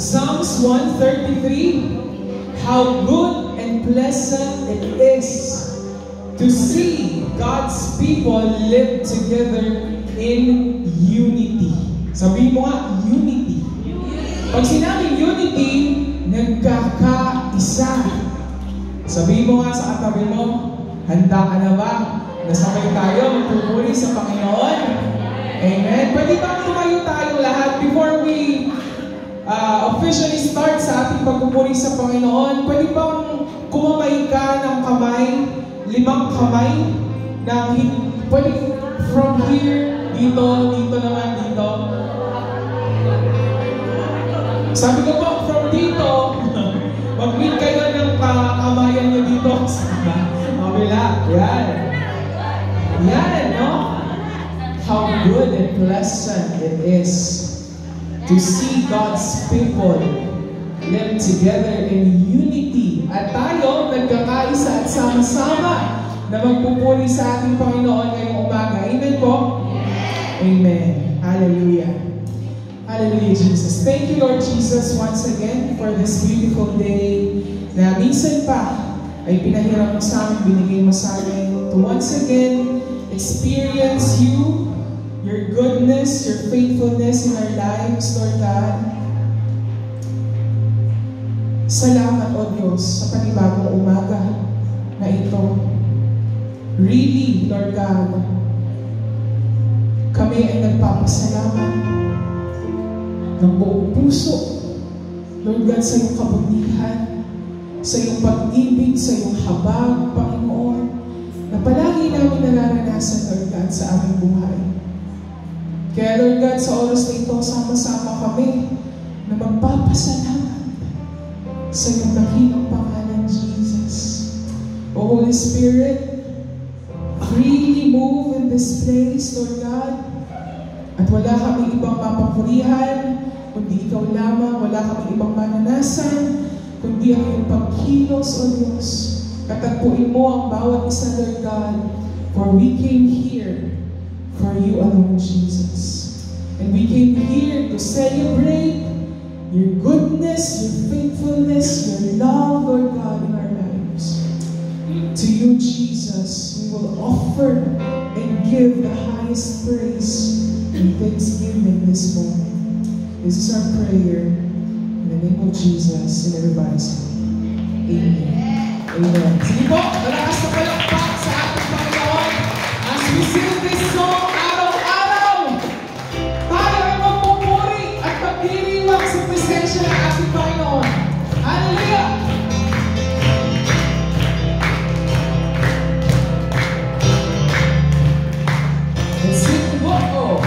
Psalms 133, how good and pleasant it is to see God's people live together in unity. Sabihin mo nga, unity. Pag sinabing unity, nagkakaisa. Sabihin mo nga sa katabi mo, handa ka na ba? Nasabay tayo, magpupuri sa Panginoon. Amen. Pwede bang tumayo tayo lahat before we officially start sa ating pagpupuri sa Panginoon? Pwede bang kumamay ka ng kamay, 5 kamay, pwede from here, dito naman, dito. Sabi ko po, from dito, mag-meet kayo ng kamayan nyo dito. Mabila, yan. Yan, no? How good and pleasant it is to see God's people live together in unity. At tayo, nagkakaisa at sama-sama na magpupuri sa ating Panginoon ngayong umaga. Amen po? Amen. Hallelujah. Hallelujah, Jesus. Thank you, Lord Jesus, once again for this beautiful day na minsan pa ay pinahiram mo sa amin, binigay mo sa amin to once again experience you, your goodness, your faithfulness in our lives, Lord God. Salamat, O Diyos, sa panibagong umaga na ito. Really, Lord God, kami ay nagpapasalamat ng buong puso, Lord God, sa iyong kabutihan, sa iyong pag-ibig, sa iyong habag, Panginoon, na palagi namin nararanasan, Lord God, sa aming buhay. Kaya, Lord God, sa oras na ito, sama-sama kami na magpapasalamat sa iyong dakilang pangalan, Jesus. O Holy Spirit, freely move in this place, Lord God, at wala kami ibang mapapurihan, kundi ikaw lamang, wala kami ibang mananasan, kundi ang iyong pagkilos, O Diyos. Katagpuin mo ang bawat isa, Lord God, for we came here for you alone, Jesus. And we came here to celebrate your goodness, your faithfulness, your love, Lord God, in our lives. To you, Jesus, we will offer and give the highest praise and thanksgiving this moment. This is our prayer in the name of Jesus, and everybody say, Amen. Amen. Sige po, malakas na palakpak sa ating Panginoon as we sing this song araw-araw. Tayo ay magpupuri at magdiriwang sa presensya ng ating Panginoon. Hallelujah! Let's sing Whoa! Whoa!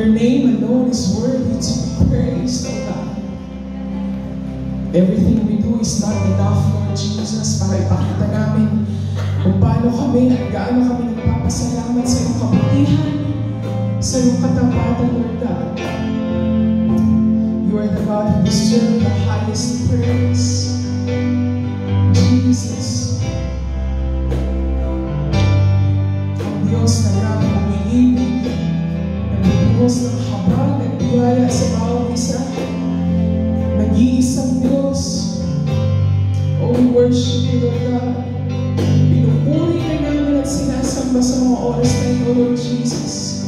Your name alone is worthy to be praised, O God. Everything we do is not enough, Lord Jesus, para ipakita namin kung paano kami at gaano kami nagpapasalamat sa iyong kabutihan, sa iyong katapatan, Lord God. You are the God who deserves the highest praise. Jesus, ang Diyos na grabe umiibig, nagbubuhos ng habag at biyaya sa bawat isa, nag-iisang Diyos. Oh, we worship you, Lord God. Pinupuri ka namin at sinasamba sa mga oras na ito, Lord Jesus.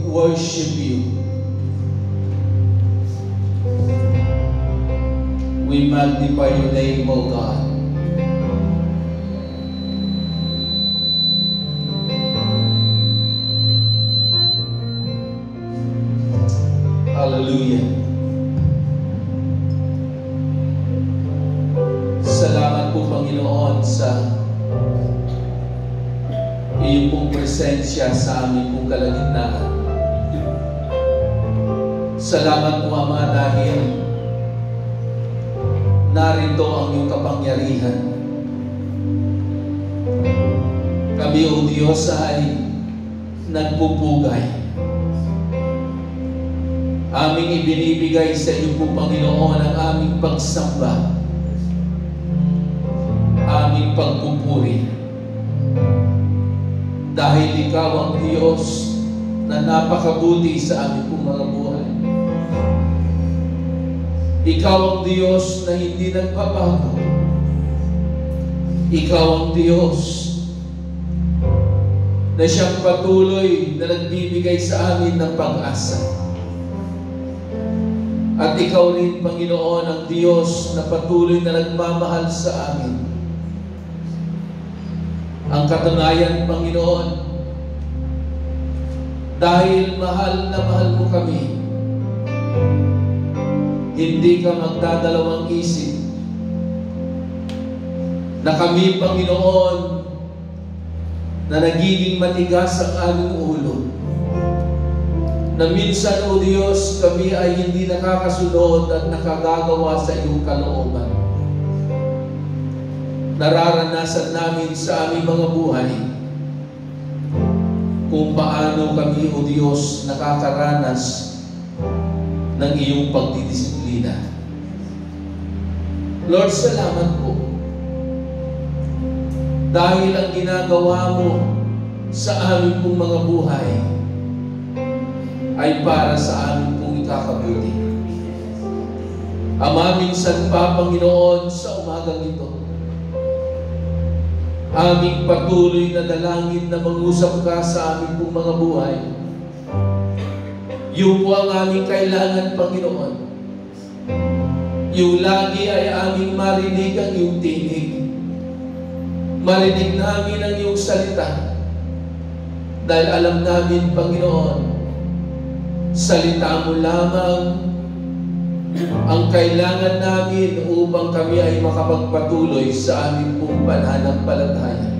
worship you. We magnify your name, O God. Hallelujah. Salamat po, Panginoon, sa iyong pong presensya sa aming pong kalagitnaan. Salamat po, Ama, dahil narito ang iyong kapangyarihan. Kami, O Diyos, ay nagpupugay. Aming ibinibigay sa iyo po, Panginoon, ang aming pagsamba, aming pagpupuri. Dahil ikaw ang Diyos na napakabuti sa aming pong mga buhay. Ikaw ang Diyos na hindi nagbabago. Ikaw ang Diyos na siyang patuloy na nagbibigay sa amin ng pag-asa. At ikaw rin, Panginoon, ang Diyos na patuloy na nagmamahal sa amin. Ang katunayan, Panginoon, dahil mahal na mahal mo kami, hindi ka magdadalawang isip na kami, Panginoon, na nagiging matigas ang aming ulo, na minsan, O Diyos, kami ay hindi nakakasunod at nakagagawa sa iyong kalooban. Nararanasan namin sa aming mga buhay kung paano kami, O Diyos, nakakaranas ng iyong pagdidisiplina. Lord, salamat po. Dahil ang ginagawa mo sa aming pong mga buhay ay para sa aming pong ikakabuti. Ama, minsan pa, Panginoon, sa umagang ito, aming patuloy na dalangin na mangusap ka sa aming pong mga buhay. Yung po ang aming kailangan, Panginoon. Yung lagi ay aming marinig ang iyong tinig. Marinig namin ang iyong salita. Dahil alam namin, Panginoon, salita mo lamang ang kailangan namin upang kami ay makapagpatuloy sa aming pong pananampalataya.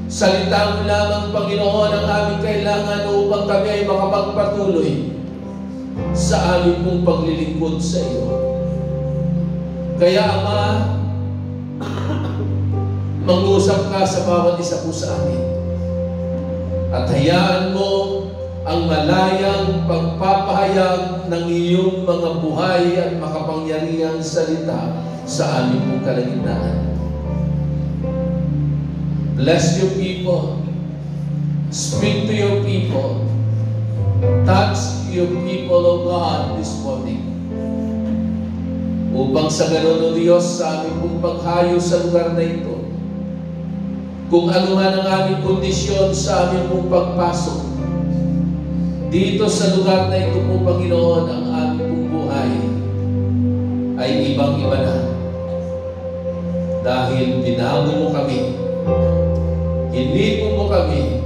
Salita mo lamang, Panginoon, ang aming kailangan upang kami ay makapagpatuloy sa aming pong paglilingkod sa iyo. Kaya, Ama, mangusap ka sa bawat isa po sa amin. At hayaan mo ang malayang pagpapahayag ng iyong mga buhay at makapangyarihang salita sa aming pong kalagitnaan. Bless your people. Speak to your people. Touch your people, O God, this morning. Upang sa ganon, O Diyos, sa aming pong paghayo sa lugar na ito, kung ano man ang aming kondisyon sa aming pong pagpasok, dito sa lugar na ito po, Panginoon, ang aming pong buhay ay ibang-iba na. Dahil binago mo kami, hiniko mo kami,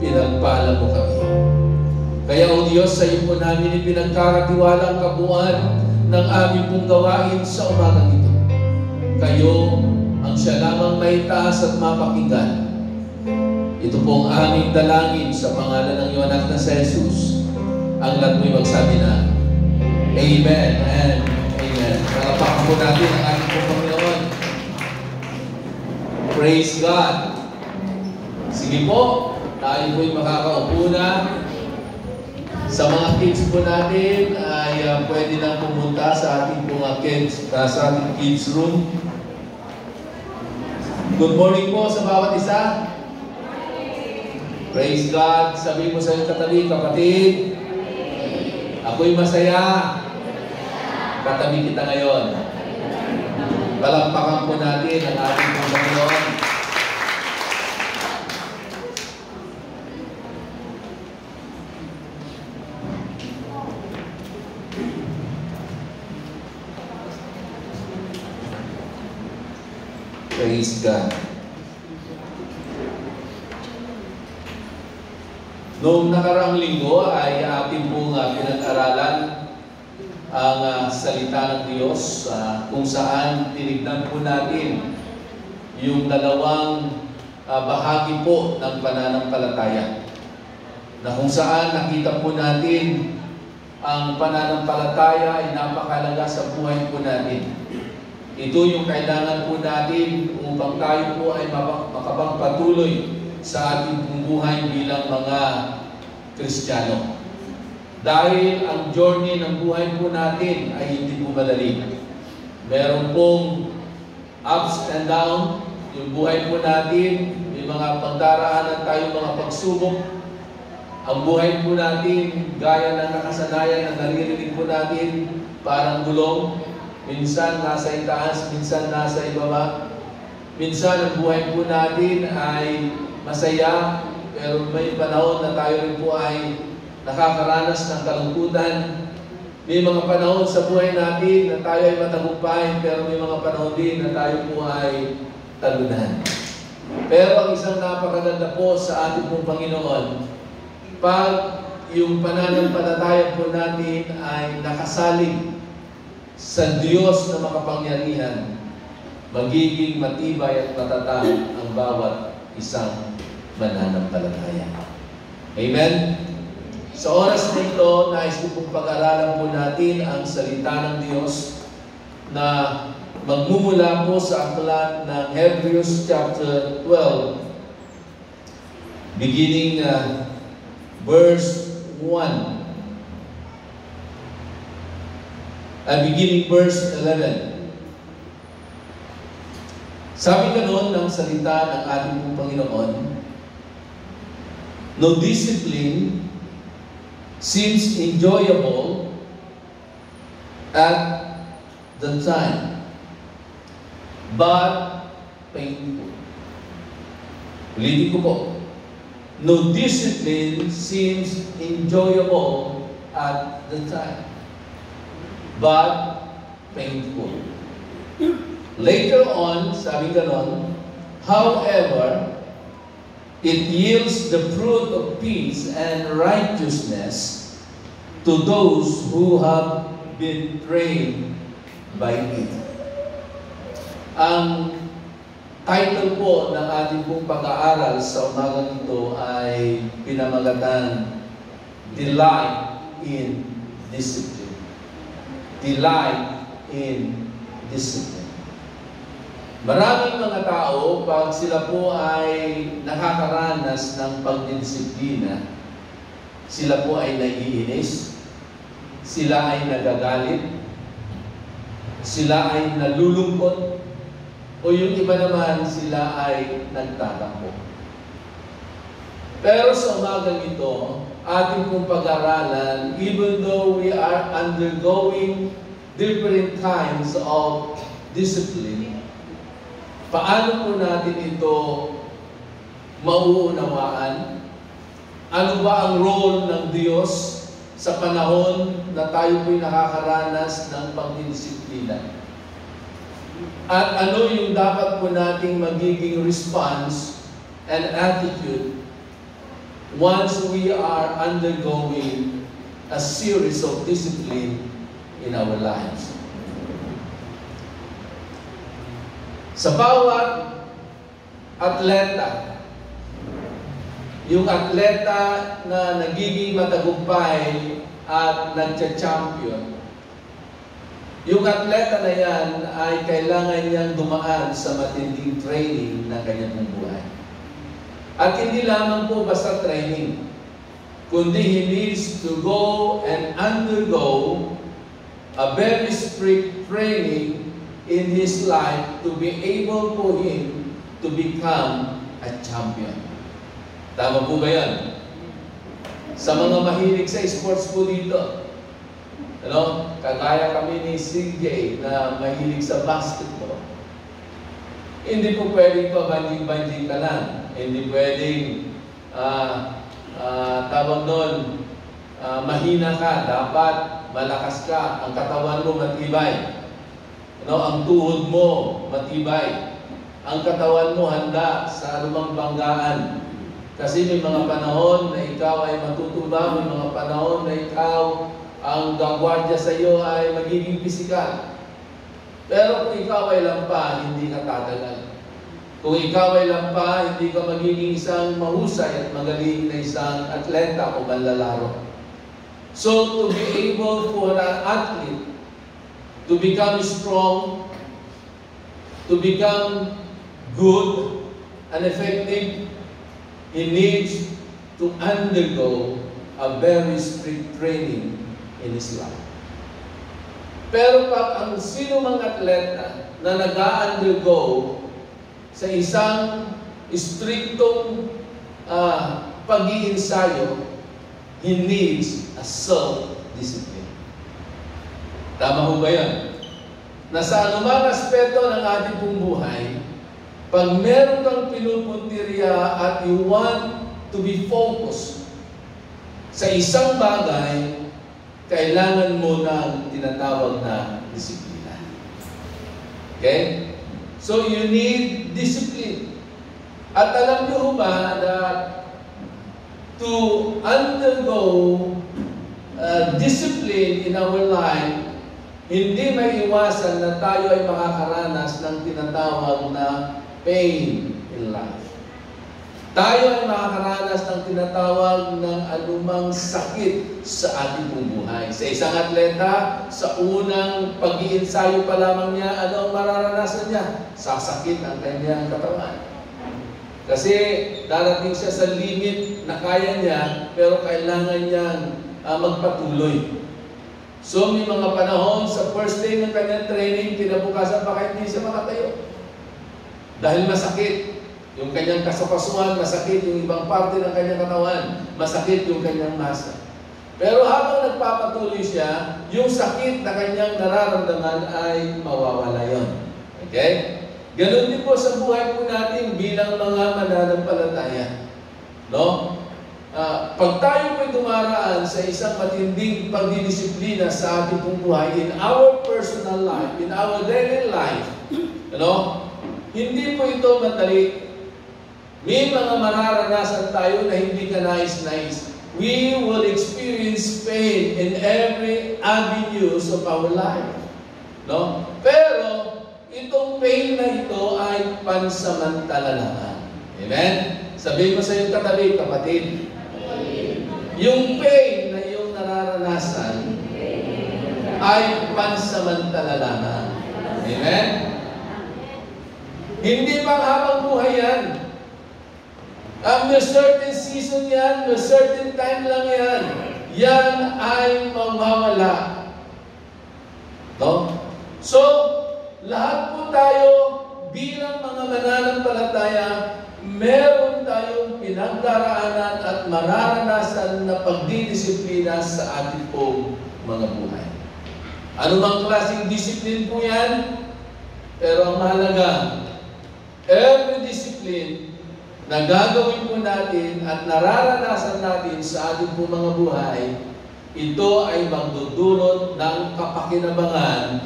pinagpala mo kami. Kaya, O Diyos, sa iyo po namin ipinagkakatiwala ang kabuuan ng aming pong gawain sa umagang ito. Kayo ang siya lamang may taas at mapakinggan. Ito po ang aming dalangin sa pangalan ng iyong anak na si Jesus. Ang lahat mo'y magsabi na, Amen and Amen. Palapakan po natin ang ating pong Panginoon. Praise God. Sige po, tayo po'y makakaupo na. Sa mga kids po natin ay pwede nang pumunta sa ating kids room. Good morning po sa bawat isa. Praise God. Sabi mo sa iyong katabi, kapatid, ako'y masaya. Katabi kita ngayon. Palampakan po natin ang ating Panginoon. Praise God. Noong nakaraang linggo ay ating pong pinag-aralan ang salita ng Diyos kung saan tinignan po natin yung dalawang bahagi po ng pananampalataya, na kung saan nakita po natin ang pananampalataya ay napakahalaga sa buhay po natin. Ito yung kailangan po natin upang tayo po ay makapagpatuloy sa ating pong buhay bilang mga Kristiyano. Dahil ang journey ng buhay po natin ay hindi po madali. Meron pong ups and down. Yung buhay po natin, may mga pagdaraanan tayo, mga pagsubok. Ang buhay po natin, gaya ng nakasanayan na naririnig po natin, parang gulong. Minsan nasa itaas, minsan nasa ibaba. Minsan ang buhay po natin ay masaya, pero may panahon na tayo rin po ay nakakaranas ng kalungkutan. May mga panahon sa buhay natin na tayo ay matagumpay, pero may mga panahon din na tayo po ay talunan. Pero ang isang napakaganda po sa ating pong Panginoon, pag yung pananampalataya po natin ay nakasalig sa Diyos na makapangyarihan, magiging matibay at matatag ang bawat isang mananampalataya. Amen? Sa oras na ito, nais ko pong pag-aralan po natin ang salita ng Diyos na magmumula po sa aklat ng Hebrews chapter 12, beginning verse 1. Beginning verse 11. Sabi ganoon ng salita ng ating pong Panginoon, no discipline seems enjoyable at the time, but painful. Ulitin ko po. No discipline seems enjoyable at the time, but painful. Later on, sabi ganon, however, it yields the fruit of peace and righteousness to those who have been trained by it. Ang title po ng ating pong pag-aaral sa umagang ito ay pinamagatan, Delight in Discipline. Delight in Discipline. Maraming mga tao, pag sila po ay nakakaranas ng pagdidisiplina, sila po ay naiinis, sila ay nagagalit, sila ay nalulungkot, o yung iba naman sila ay nagtatampo. Pero sa umagang ito, ating pong pag-aralan, even though we are undergoing different kinds of discipline, paano po natin ito mauunawaan? Ano ba ang role ng Diyos sa panahon na tayo po'y nakakaranas ng pagdidisiplina? At ano yung dapat po nating magiging response and attitude once we are undergoing a series of discipline in our lives? Sa bawat atleta, yung atleta na nagiging matagumpay at nagcha-champion, yung atleta na yan ay kailangan niyang dumaan sa matinding training ng kanyang buhay. At hindi lamang po basta training, kundi he needs to go and undergo a very strict training in his life to be able for him to become a champion. Tama po ba yan? Sa mga mahilig sa sports po dito, kagaya kami ni CJ na mahilig sa basketball, hindi po pwedeng pabanjing-banjing ka lang. Hindi pwedeng tawag doon, mahina ka. Dapat malakas ka. Ang katawan mo matibay. Ang tuhod mo matibay. ang katawan mo handa sa anumang banggaan. Kasi may mga panahon na ikaw ay matutuba, may mga panahon na ikaw, ang gagwardya sa iyo ay magiging pisikal. Pero kung ikaw ay lampa, hindi ka tatagal. Kung ikaw ay lampa, hindi ka magiging isang mahusay at magaling na isang atleta o manlalaro. So, to be able for an athlete to become strong, to become good and effective, he needs to undergo a very strict training in his life. Pero pag ang sino mang atleta na nag-undergo sa isang striktong pag-iinsayo, he needs a self-discipline. Tama ho ba yan? Na sa anumang aspeto ng ating pong buhay, pag meron kang pinupuntirya at you want to be focused sa isang bagay, kailangan mo ng tinatawag na disiplina. Okay? So you need discipline. At alam niyo ba that to undergo discipline in our life, hindi may iwasan na tayo ay makakaranas ng tinatawag na pain in life. Tayo ay makakaranas ng tinatawag ng anumang sakit sa ating buhay. Sa isang atleta, sa unang pag-iinsayo pa lamang niya, ano ang mararanasan niya? Sasakit ang kanyang katawan. Kasi darating siya sa limit na kaya niya, pero kailangan niyang magpatuloy. So may mga panahon sa first day ng kanyang training, kinabukasan pa kahit hindi siya makatayo. Dahil masakit. Yung kanyang kasukasuan, masakit yung ibang parte ng kanyang katawan, masakit yung kanyang masa. Pero habang nagpapatuloy siya, yung sakit na kanyang nararamdaman ay mawawala yon. Okay? Ganun din po sa buhay po natin bilang mga mananampalataya. No? Pag tayo po'y dumaraan sa isang matinding pagdidisiplina sa ating pong buhay, in our personal life, in our daily life, hindi po ito madali. May mga mararanasan tayo na hindi ka nais-nais. We will experience pain in every avenues of our life. No? Pero, itong pain na ito ay pansamantala lamang. Amen? Sabihin mo sa iyong katabi, kapatid, yung pain na iyong nararanasan ay pansamantala lamang. Amen? Hindi pang habang buhay yan. May certain season yan, may certain time lang yan. Yan ay mawawala. No? So, lahat po tayo bilang mga mananampalataya, meron tayong pinagdaraanan at mararanasan na pagdidisiplina sa ating pong mga buhay. Ano bang klaseng discipline po yan? Pero ang mahalaga, every discipline na gagawin po natin at nararanasan natin sa ating po mga buhay, ito ay magdudulot ng kapakinabangan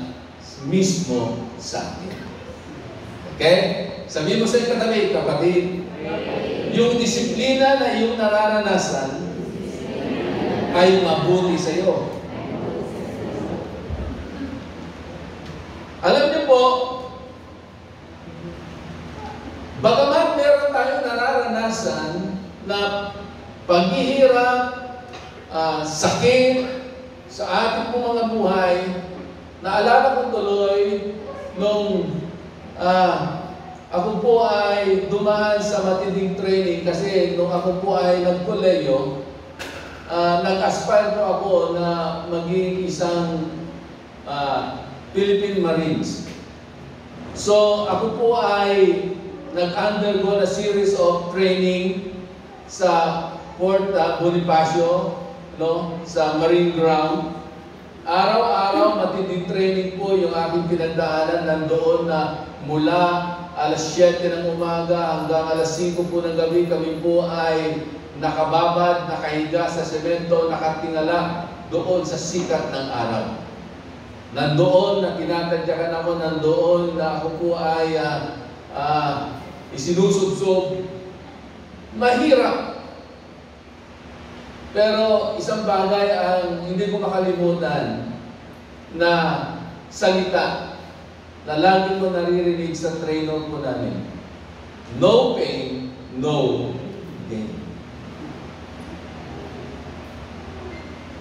mismo sa atin. Okay? Sabihin mo sa iyong katabi, kapatid, yung disiplina na iyong nararanasan ay mabuti sa iyo. Alam niyo po, bagamat meron tayong nararanasan na paghihirap, sakit sa ating pong mga buhay, naalala ko tuloy nung ako po ay dumaan sa matinding training kasi nung ako po ay nagkoleyo, nag-aspire po ako na maging isang Philippine Marines. So ako po ay nag-undergo na series of training sa Fort Bonifacio, sa Marine Ground. Araw-araw matinding training po yung aking pinagdaanan. Nandoon na mula alas 7 ng umaga hanggang alas 5 po ng gabi, kami po ay nakababad, nakahiga sa semento, nakatingala doon sa sikat ng araw. Nandoon na tinatadyakan ako, nandoon na ako po ay isinusubsob. Mahirap. Pero isang bagay ang hindi ko makalimutan na salita na lagi ko naririnig sa trainer ko namin. No pain, no gain.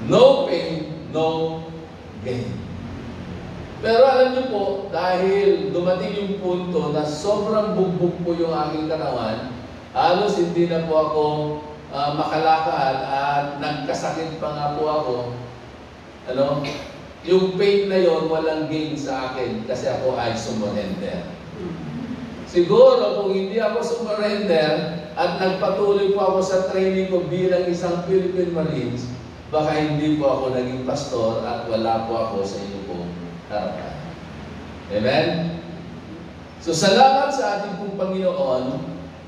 No pain, no gain. Pero alam niyo po, dahil dumating yung punto na sobrang bugbog po yung aking katawan, halos hindi na po ako makalakad at nagkasakit pa nga po ako. Yung pain na yon walang gain sa akin kasi ako ay sumurrender. Siguro kung hindi ako sumurrender at nagpatuloy po ako sa training ko bilang isang Philippine Marines, baka hindi po ako naging pastor at wala po ako sa inyo pong harapan. Amen? So salamat sa ating pong Panginoon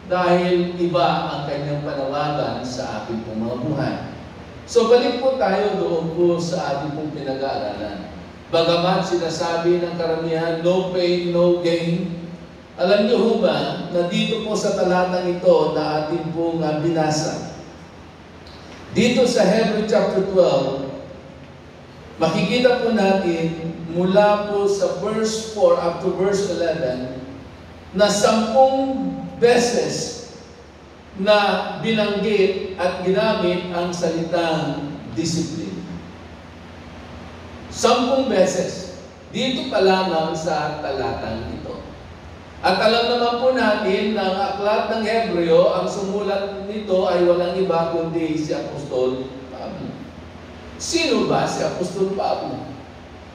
dahil iba ang kanyang panawagan sa ating pong mga buhay. So balik po tayo doon po sa ating pong pinag-aaralan. Bagamat sinasabi ng karamihan, no pain, no gain. Alam niyo ho ba na dito po sa talatang ito na ating pong binasa, dito sa Hebrew chapter 12, makikita po natin mula po sa verse 4 up to verse 11 na 10 beses na binanggit at ginamit ang salitang discipline. 10 beses. Dito pa lamang sa talatang ito. At alam naman po natin na ang aklat ng Hebreo, ang sumulat nito ay walang iba kundi si Apostol Pablo. Sino ba si Apostol Pablo?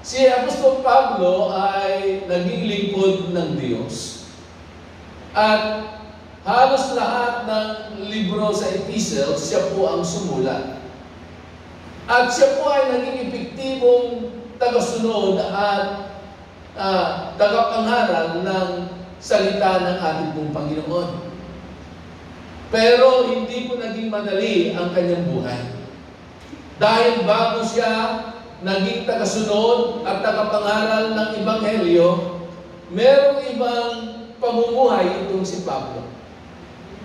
Si Apostol Pablo ay naging lingkod ng Diyos. At halos lahat ng libro sa epistles, siya po ang sumulat. At siya po ay naging epektibong tagasunod at tagapangaral ng salita ng ating pong Panginoon. Pero hindi po naging madali ang kanyang buhay. Dahil bago siya naging tagasunod at tagapangaral ng Ebanghelyo, merong ibang pamumuhay itong si Pablo.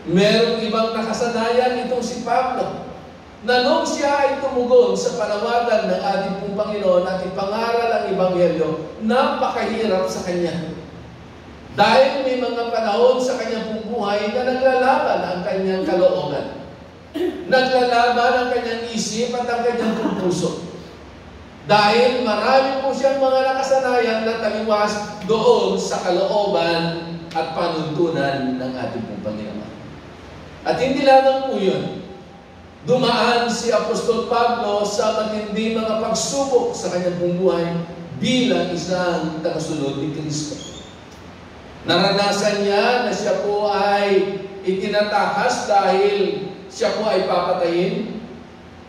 Merong ibang nakasanayan itong si Pablo na nung siya ay tumugon sa panawagan ng ating pong Panginoon at ipangaral ang Ebanghelyo, napakahirap sa kanya. Dahil may mga panahon sa kanyang pong buhay na naglalaban ang kanyang kalooban. Naglalaban ang kanyang isip at ang kanyang pong puso. Dahil marami po siyang mga nakasanayan na taliwas doon sa kalooban at panuntunan ng ating pong Panginoon. At hindi lamang po yun. Dumaan si Apostol Pablo sa matinding mga pagsubok sa kanyang pong buhay bilang isang tagasunod ni Kristo. Naranasan niya na siya po ay itinatakas dahil siya po ay papatayin.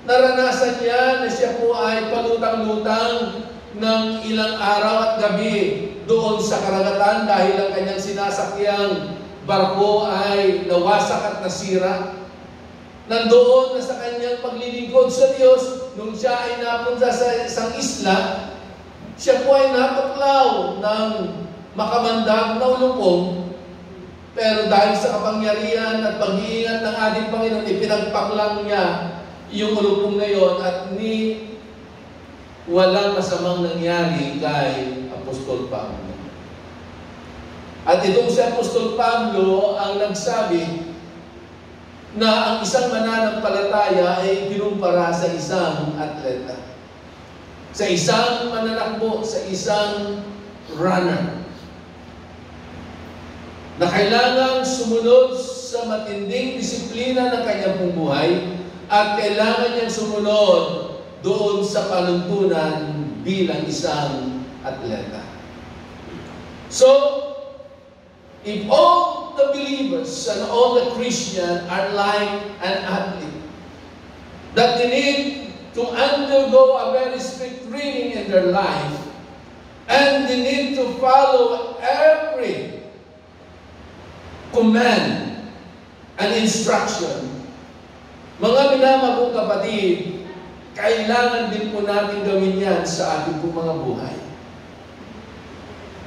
Naranasan niya na siya po ay palutang-lutang ng ilang araw at gabi doon sa karagatan dahil ang kanyang sinasakyang barko ay nawasak at nasira. Nandoon na sa kanyang paglilingkod sa Diyos, nung siya ay napunta sa isang isla, siya po ay natuklaw ng makamandag na ulupong, pero dahil sa kapangyarihan at pag-iingat ng ating Panginoon, ipinagpaklang niya yung ulupong na yon at walang masamang nangyari kay Apostol Pablo. At itong si Apostol Pablo ang nagsabi na ang isang mananampalataya ay kinumpara sa isang atleta, sa isang mananakbo, sa isang runner, na kailangang sumunod sa matinding disiplina ng kanyang pong buhay at kailangan niyang sumunod doon sa panuntunan bilang isang atleta. So, if all the believers and all the Christians are like an athlete, that they need to undergo a very strict training in their life, and they need to follow every command and instruction. Mga minamahal kapatid, kailangan din po natin gawin yan sa ating po mga buhay.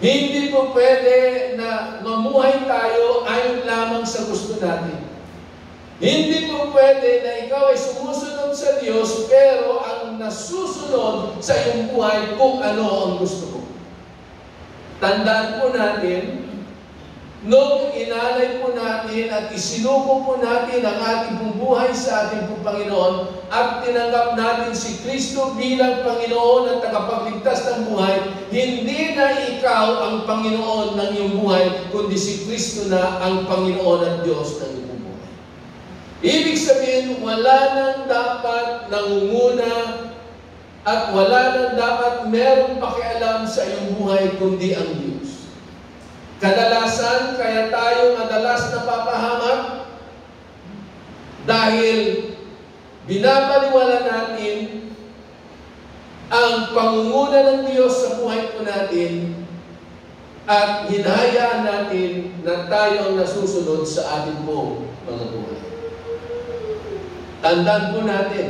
Hindi po pwede na mamuhay tayo ayon lamang sa gusto natin. Hindi po pwede na ikaw ay sumusunod sa Diyos, pero ang nasusunod sa iyong buhay kung ano ang gusto mo. Tandaan po natin, nung inalay po natin at isinuko po natin ang ating pong buhay sa ating pong Panginoon at tinanggap natin si Kristo bilang Panginoon at tagapagligtas ng buhay, hindi na ikaw ang Panginoon ng iyong buhay, kundi si Kristo na ang Panginoon at Diyos ng iyong buhay. Ibig sabihin, wala nang dapat nangunguna at wala nang dapat merong pakialam sa iyong buhay, kundi ang Diyos. Kadalasan, kaya tayo madalas napapahamak dahil binabaliwala natin ang pangunguna ng Diyos sa buhay po natin at hinahayaan natin na tayo ang nasusunod sa ating pong mga buhay. Tandaan po natin,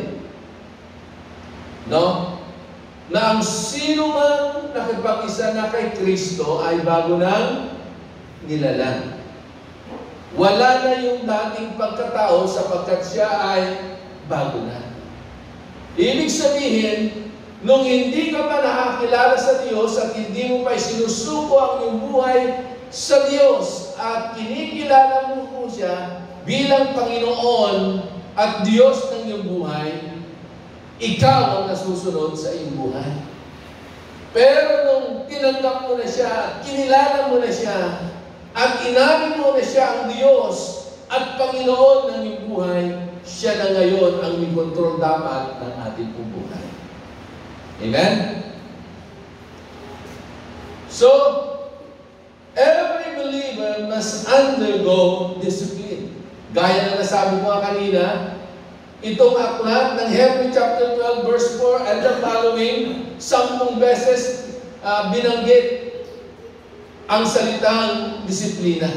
no? Na ang sino man nakipag-isa na kay Kristo ay bago nang nilalang. Wala na yung dating pagkatao sapagkat siya ay bago na. Ibig sabihin, nung hindi ka pa nakakilala sa Diyos at hindi mo pa sinusuko ang iyong buhay sa Diyos at kinikilala mo po siya bilang Panginoon at Diyos ng iyong buhay, ikaw ang nasusunod sa iyong buhay. Pero nung tinanggap mo na siya at kinilala mo na siya at inamin mo na siya ang Diyos at Panginoon ng iyong buhay, siya na ngayon ang may kontrol dapat ng ating buhay. Amen? So, every believer must undergo discipline. Gaya na nasabi ko kanina, itong aklat ng Hebrews chapter 12 verse 4 and the following, 10 beses binanggit ang salitang disiplina.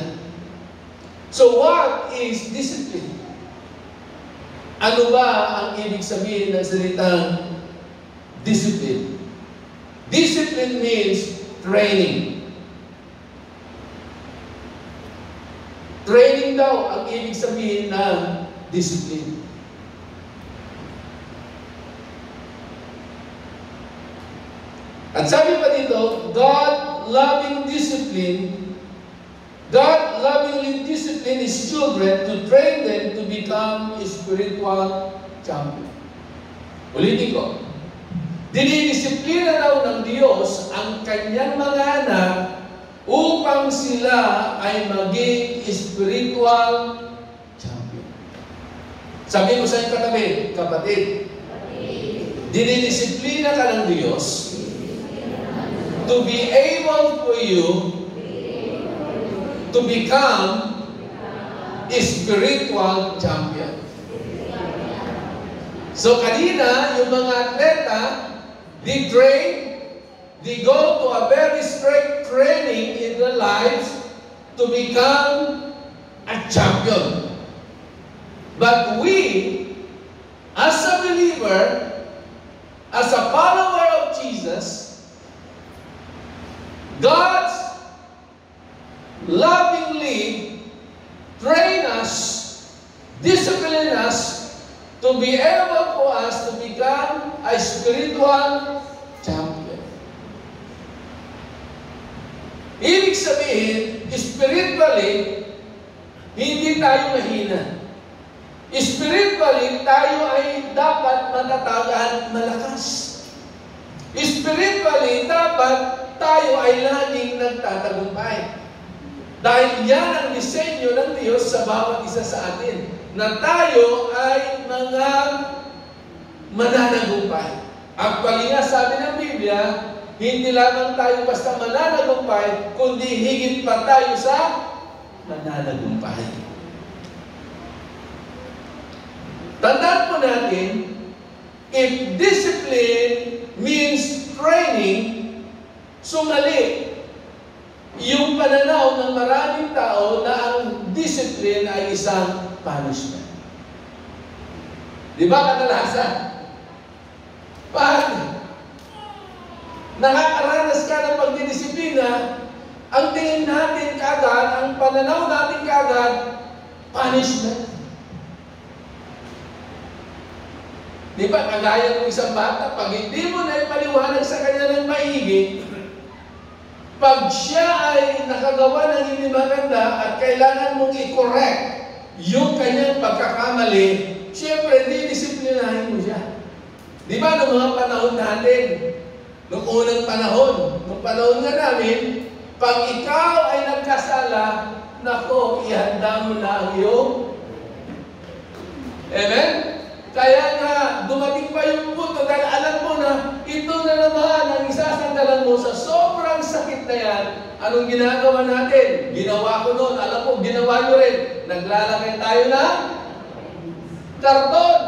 So what is discipline? Ano ba ang ibig sabihin ng salitang discipline? Discipline means training. Training daw ang ibig sabihin ng discipline. At sabi pa dito, God lovingly discipline His children to train them to become spiritual champion. Ulitin ko. Dinidisiplina daw ng Diyos ang kanyang mga anak upang sila ay maging spiritual champion. Sabi mo sa iyong katabi, kapatid, dinidisiplina ka ng Diyos to be able for you to become a spiritual champion. So kanina, yung mga atleta, they train, they go to a very strict training in their lives to become a champion. But we, as a believer, as a follower of Jesus, God lovingly train us, discipline us to be able for us to become a spiritual champion. Ibig sabihin, spiritually, hindi tayo mahina. Spiritually, tayo ay dapat matatag at malakas. Spiritually, dapat tayo ay laging nagtatagumpay. Dahil yan ang disenyo ng Diyos sa bawat isa sa atin, na tayo ay mga mananagumpay. Actually nga, sabi ng Biblia, hindi lamang tayo basta mananagumpay, kundi higit pa tayo sa mananagumpay. Tandaan po natin, if discipline means training, sumali yung pananaw ng maraming tao na ang discipline ay isang punishment. Di ba kadalasan? Pag nakakaranas ka ng pagdidisiplina, ang tingin natin kaagad, ang pananaw natin kaagad, punishment. Di ba, kagaya ng isang bata, pag hindi mo na ipaliwanag sa kanya ng maigi, pag siya ay nakagawa ng hindi maganda at kailangan mong i-correct yung kanyang pagkakamali, siyempre, didisiplinahin mo siya. Di ba, noong mga panahon natin, noong unang panahon, noong panahon nga namin, pag ikaw ay nagkasala, nako, ihanda mo na ang iyong. Amen? Kaya nga, dumating pa yung punto dahil alam mo na ito na naman ang isasandalan mo sa sobrang sakit na yan. Anong ginagawa natin? Ginawa ko noon. Alam mo, ginawa nyo rin. Naglalagay tayo ng karton.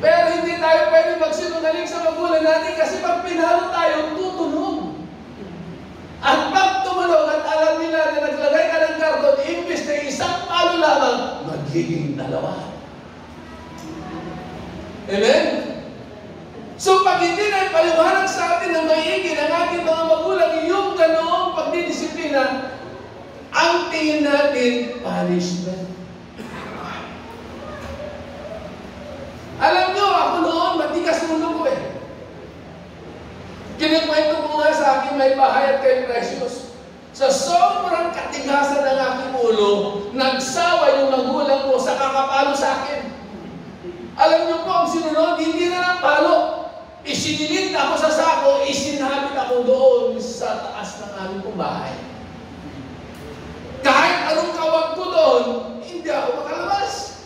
Pero hindi tayo pwede magsinungaling sa magulang natin kasi pag pinalo tayo, tutunog. At pag tumunog at alam nila na naglagay ka ng karton, imbis na isang palo lamang, magiging dalawa. Amen? So pag hindi na ipaliwanag sa atin ng maigi ng ating mga magulang, yung ganoong pagdidisiplina, ang tingin natin, punishment. Alam nyo, ako noon, matigas ulo ko eh. Kinikwento ko nga sa akin may bahay at kay Precious. Sa sobrang katigasan ng aking ulo, nagsawa yung magulang ko sa kakapalo sa akin. Alam niyo po, ang sinunod, hindi na ng palo. Isinilid ako sa sako, isinabit ako doon sa taas ng aming bahay. Kahit anong kawag ko doon, hindi ako makalabas.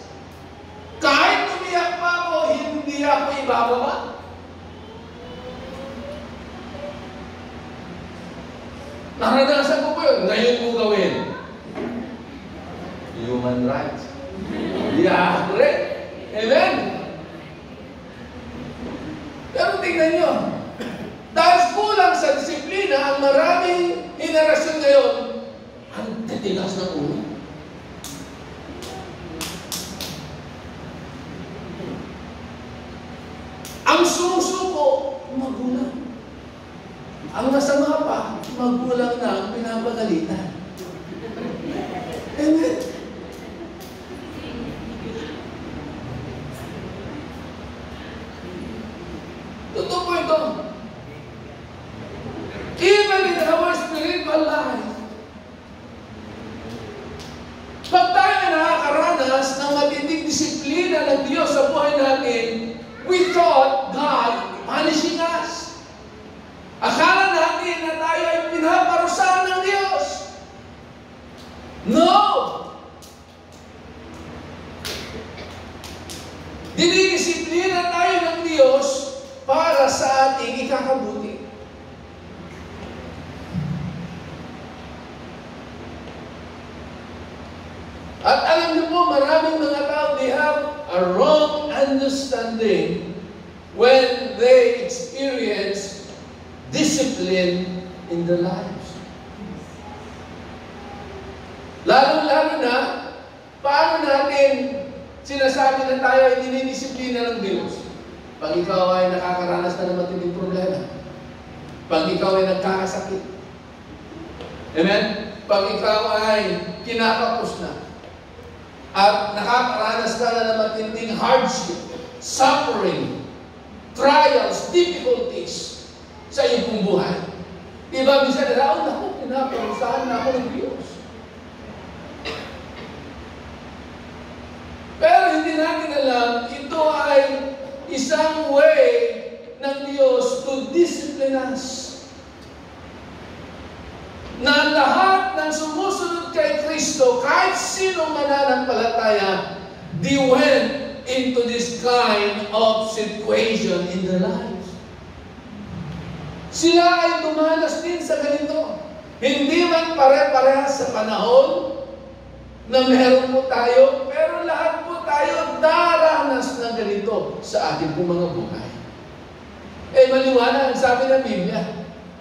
Kahit umiyak pa ako, hindi ako ibababa. Naranasan ko po yun. Ngayon ko gawin. Human rights. Yeah, correct. Amen? Pero tingnan nyo, dahil kulang sa disiplina, ang maraming henerasyon ngayon, ang titigas ng ulo. Ang sumusuko, magulang. Ang masama pa, magulang na ang pinapagalitan. Amen? Totoo po ito. Even in our spiritual life, pag tayo nakakaranas ng matinding disiplina ng Diyos sa buhay natin, we thought God punishing us. Akala natin na tayo ay pinaparusahan ng Diyos. No! Dinidisiplina tayo ng Diyos para sa ating ikakabuti. At alam niyo po, maraming mga tao, they have a wrong understanding when they experience discipline in their lives. Lalo-lalo na, paano natin sinasabi na tayo ay dinidisiplina ng Diyos? Pag ikaw ay nakakaranas na ng matinding problema. Pag ikaw ay nagkakasakit. Amen? Pag ikaw ay kinakapos na. At nakakaranas ka na ng matinding hardship, suffering, trials, difficulties sa iyong pong buhay. Diba, minsan nalaon ako, pinaparusahan na ako ng Diyos. Pero hindi natin alam, ito ay isang way ng Diyos to discipline us. Na lahat ng sumusunod kay Kristo, kahit sino mananampalataya, they went into this kind of situation in their lives. Sila ay dumanas din sa ganito. Hindi man pare-parehas sa panahon na meron po tayo, pero lahat po tayo daranas ng ganito sa ating po mga buhay. Eh, maliwanag ang sabi ng Biblia,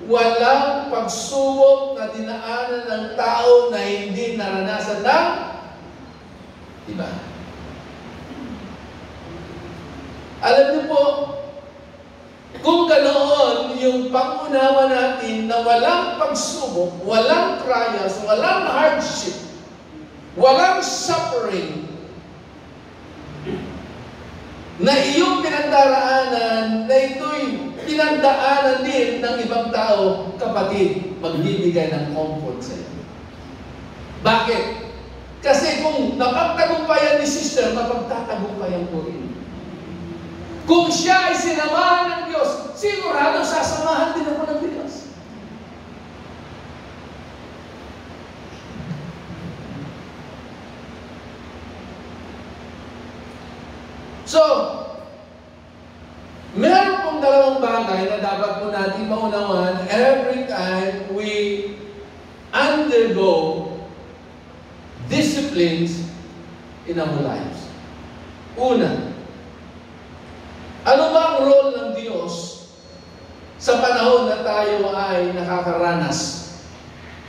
walang pagsubok na dinaanan ng tao na hindi naranasan ng iba. Alam niyo po, kung ganoon yung pangunawa natin na walang pagsubok, walang trials, walang hardship, walang suffering na iyong pinagdaraanan, na ito'y pinagdaanan din ng ibang tao, kapatid, magbibigay ng comfort sa iyo. Bakit? Kasi kung napagtagumpayan ni sister, mapagtatagumpayan ko rin. Kung siya ay sinamahan ng Diyos, sigurado sasamahan din ako ng Diyos. So, meron pong dalawang bagay na dapat po natin maunawan every time we undergo disciplines in our lives. Una, ano ba ang role ng Diyos sa panahon na tayo ay nakakaranas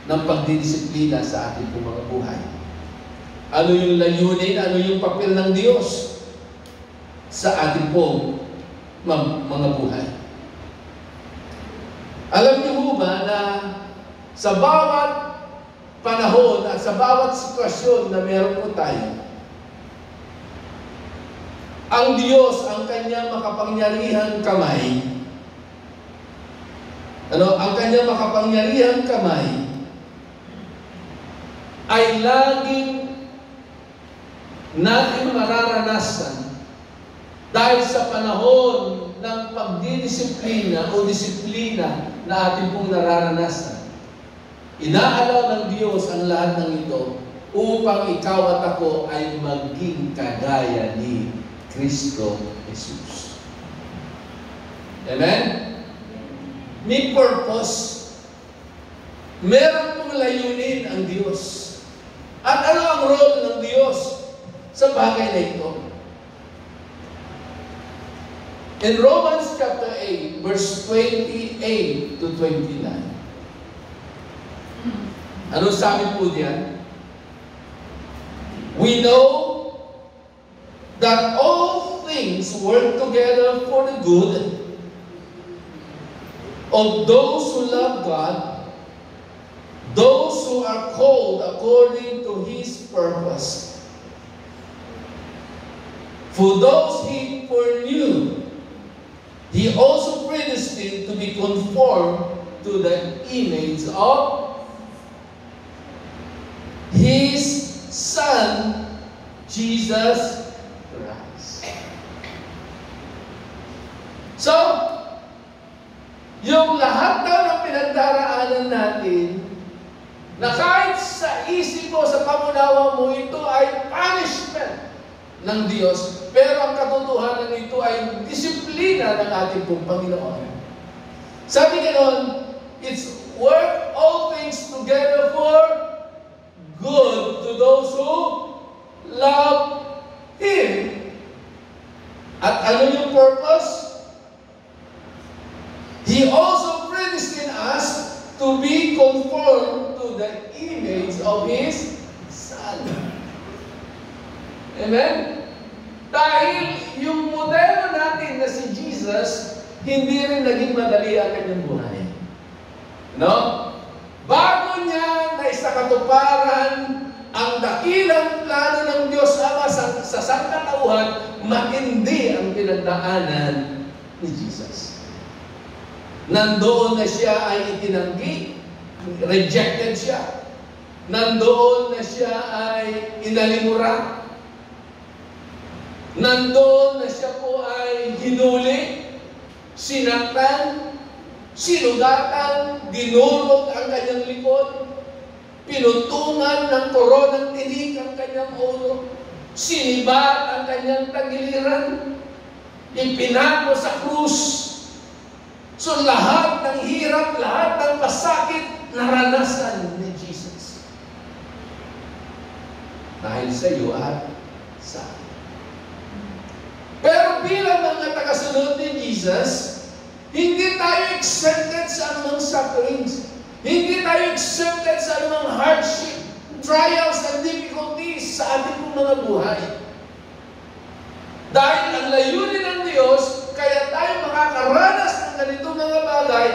ng pagdidisiplina sa ating mga buhay? Ano yung layunin, ano yung papel ng Diyos sa ating pong mga buhay? Alam niyo ho ba na sa bawat panahon at sa bawat sitwasyon na meron po tayo, ang Diyos, ang kanyang makapangyarihang kamay, ang kanyang makapangyarihang kamay ay laging natin mararanasan dahil sa panahon ng pagdidisiplina o disiplina na ating pong nararanasan. Inaalaw ng Diyos ang lahat ng ito upang ikaw at ako ay maging kagaya ni Kristo Jesus. Amen? May purpose. Meron pong layunin ang Diyos. At ano ang role ng Diyos sa bagay na ito? In Romans chapter 8, verse 28 to 29. Ano sabi po diyan? We know that all things work together for the good of those who love God, those who are called according to His purpose. For those He foreknew, He also predestined to be conformed to the image of His Son, Jesus Christ. So, yung lahat daw ng pinagdaraanan natin, na kahit sa isip mo, sa pamunawa mo, ito ay punishment ng Diyos, pero ang katotohanan nito ay disiplina ng ating pong Panginoon. Sabi ganoon, it's work all things together for good to those who love Him. At ano yung purpose? He also predestined us to be conformed to the image of His Son. Amen? Dahil yung modelo natin na si Jesus, hindi rin naging madali ang kanyang buhay. No? Bago niya na isakatuparan ang dakilang plano ng Diyos Ama sa sangkatauhan, matindi ang pinagdaanan ni Jesus. Nandoon na siya ay itinanggi, rejected siya. Nandoon na siya ay inalimura. Nandoon na siya po ay hinuli, sinaktan, sinugatan, dinurog ang kanyang likod, pinutungan ng koronang tinik ang kanyang ulo, sinibat ang kanyang tagiliran, ipinako sa krus. So lahat ng hirap, lahat ng pasakit, naranasan ni Jesus. Dahil sa iyo at sa akin. Pero bilang mga tagasunod ni Jesus, hindi tayo exempted sa anumang sufferings. Hindi tayo exempted sa anumang hardship, trials, and difficulties sa ating mga buhay. Dahil ang layunin ng Diyos, kaya tayo makakaranas ng ganitong mga bagay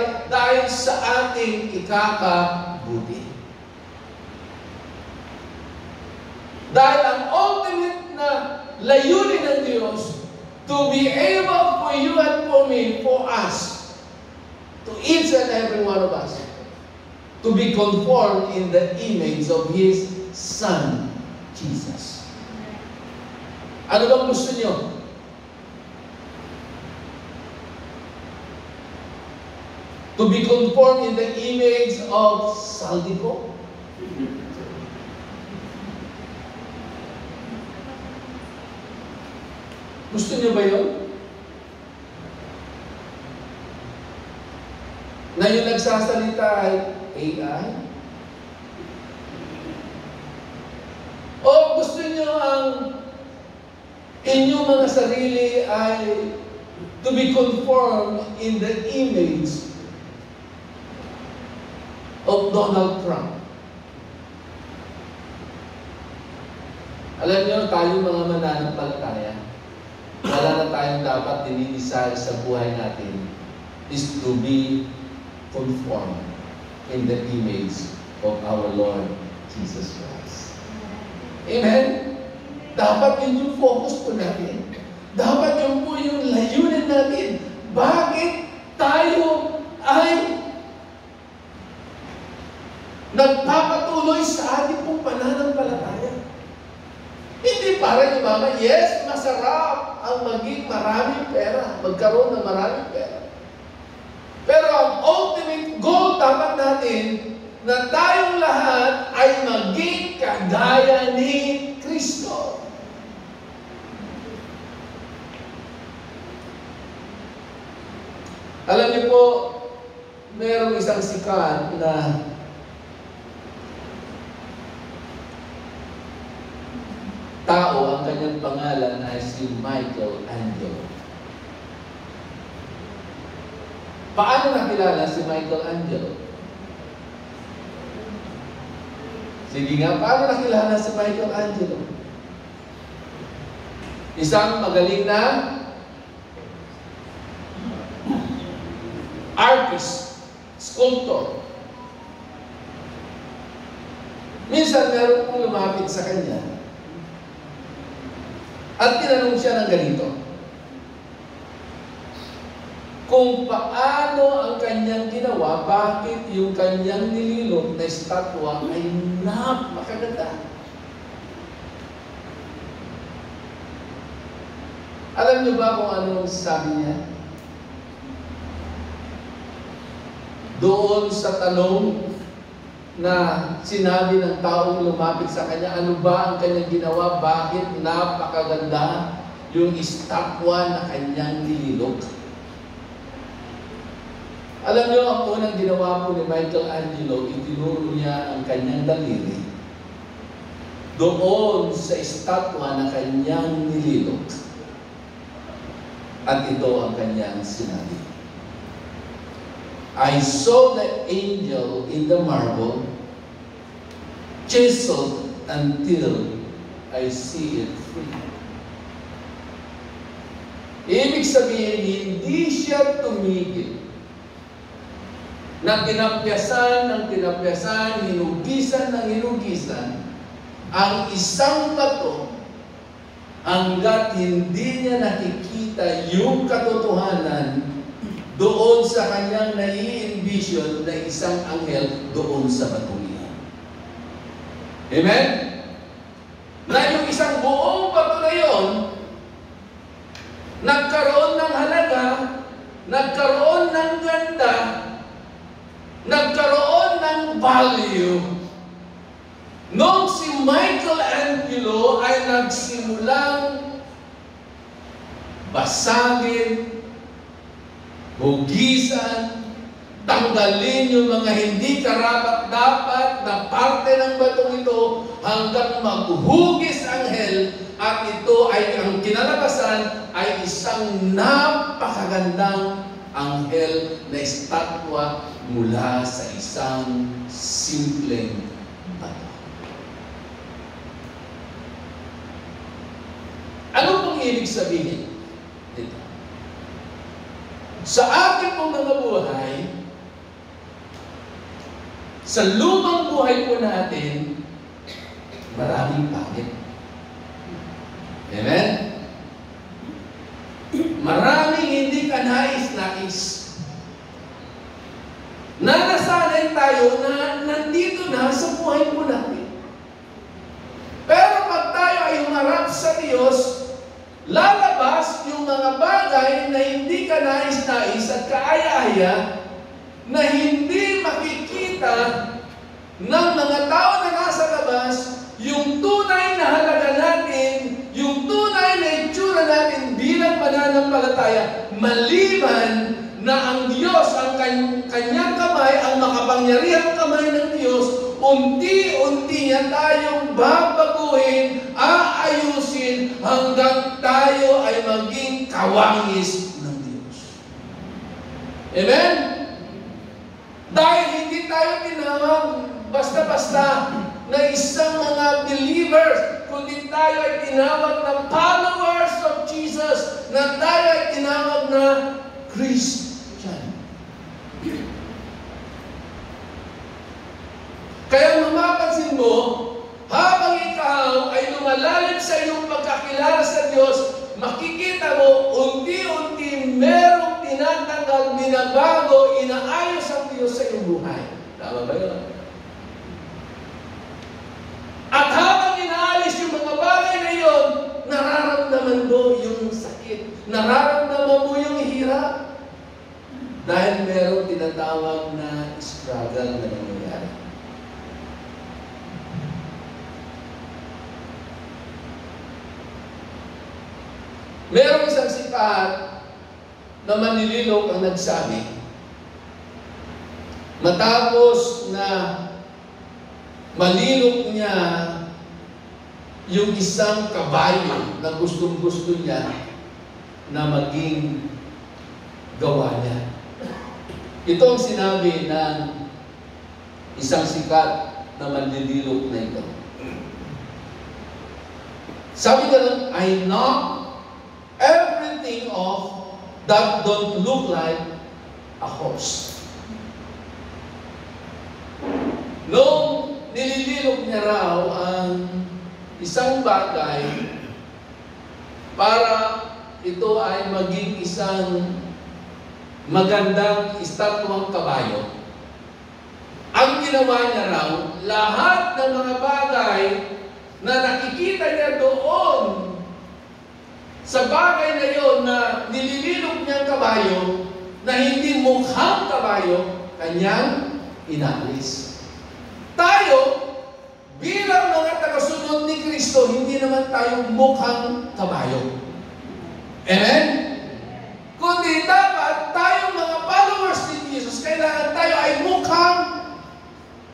ating ikakabuti. Dahil ang ultimate na layunin ng Diyos, to be able for you and for me, for us, to each and every one of us, to be conformed in the image of His Son, Jesus. Ano bang gusto niyo? To be conformed in the image of Saldico? Gusto niyo ba yun? Na yung nagsasalita ay AI? O gusto niyo ang inyong mga sarili ay to be conformed in the image of Donald Trump? Alam niyo, tayo mga mananampalataya, wala na tayong dapat dinidesign sa buhay natin is to be conformed in the image of our Lord Jesus Christ. Amen? Dapat yun yung focus po natin. Dapat yun po yung layunin natin. Bakit tayo ay nagpapatuloy sa ating pong pananampalataya? Hindi para yung yes, masarap ang maging maraming pera, magkaroon ng maraming pera. Pero ang ultimate goal dapat natin na tayong lahat ay maging kagaya ni Kristo. Alam niyo po, mayroong isang sikat na tao, ang kanyang pangalan ay si Michelangelo. Paano nakilala si Michelangelo? Sige nga, paano nakilala si Michelangelo? Isang magaling na artist, sculptor. Minsan meron pong lumapit sa kanya at tinanong siya ng ganito, kung paano ang kanyang ginawa, bakit yung kanyang nililog na estatwa ay napakaganda. Alam niyo ba kung anong sabi niya? Doon sa tanong na sinabi ng taong lumapit sa kanya, ano ba ang kanyang ginawa? Bakit napakaganda yung estatwa na kanyang nililog? Alam niyo, ang unang ginawa po ni Michelangelo, itinuro niya ang kanyang daliri doon sa estatwa na kanyang nililog. At ito ang kanyang sinabi. I saw the angel in the marble, chiseled until I see it free. Ibig sabihin, hindi siya tumigil. Tinapyasan, hinugisan ng hinugisan, ang isang bato, hanggat hindi niya nakikita yung katotohanan doon sa kanyang nai-envision na isang anghel doon sa batong iyan. Amen? Na yung isang buong bato na yun, nagkaroon ng halaga, nagkaroon ng ganda, nagkaroon ng value. Nung si Michelangelo ay nagsimulang basagin, hugisan, tanggalin yung mga hindi karapat-dapat na parte ng batong ito hanggang maghuhugis ang anghel, at ito ay ang kinalabasan ay isang napakagandang anghel na estatwa mula sa isang simpleng bato. Ano pong ibig sabihin dito? Sa ating pong mga buhay, sa lumang buhay po natin, maraming pangit. Amen? Maraming hindi ka nais-nais. Nanasanay tayo na nandito na sa buhay po natin. Pero pag tayo ay humarap sa Diyos, lalabas yung mga bagay na hindi ka nais-nais at kaaya-aya na hindi makikita ng mga tao na nasa labas yung tunay na halaga natin, yung tunay na itsura natin bilang mananampalataya, maliban na ang Diyos, ang kanyang kamay, ang makapangyarihang kamay ng Diyos, unti-unti niya tayong babaguhin, aayusin, hanggang tayo ay maging kawangis ng Diyos. Amen? Dahil hindi tayo tinawag basta-basta na isang mga believers, kundi tayo ay tinawag na followers of Jesus, na tayo ay tinawag na Christian. Kaya mapapansin mo, habang ikaw ay lumalalim sa iyong pagkakilala sa Diyos, makikita mo, unti-unti merong tinatanggal, binabago, inaayos ang Diyos sa iyong buhay. Tama ba yun? At habang inaalis yung mga bagay na yun, nararamdaman mo yung sakit. Nararamdaman mo yung hirap. Dahil merong tinatawag na struggle na nangyayari. Merong isang sikat na manlililok ang nagsabi, matapos na malilok niya yung isang kabayo na gustong-gusto niya na maging gawa niya. Ito ang sinabi ng isang sikat na manlililok na ito. Sabi ganun, I knock everything off that don't look like a horse. Nung nilililok niya raw ang isang bagay para ito ay maging isang magandang estatwang kabayo, ang ginawa niya raw, lahat ng mga bagay na nakikita niya doon sa bagay na yon na nilililok niyang kabayo, na hindi mukhang kabayo, kanyang inalis. Tayo, bilang mga tagasunod ni Kristo, hindi naman tayo mukhang kabayo. Amen? Kundi dapat tayong mga followers ni Jesus, kailangan tayo ay mukhang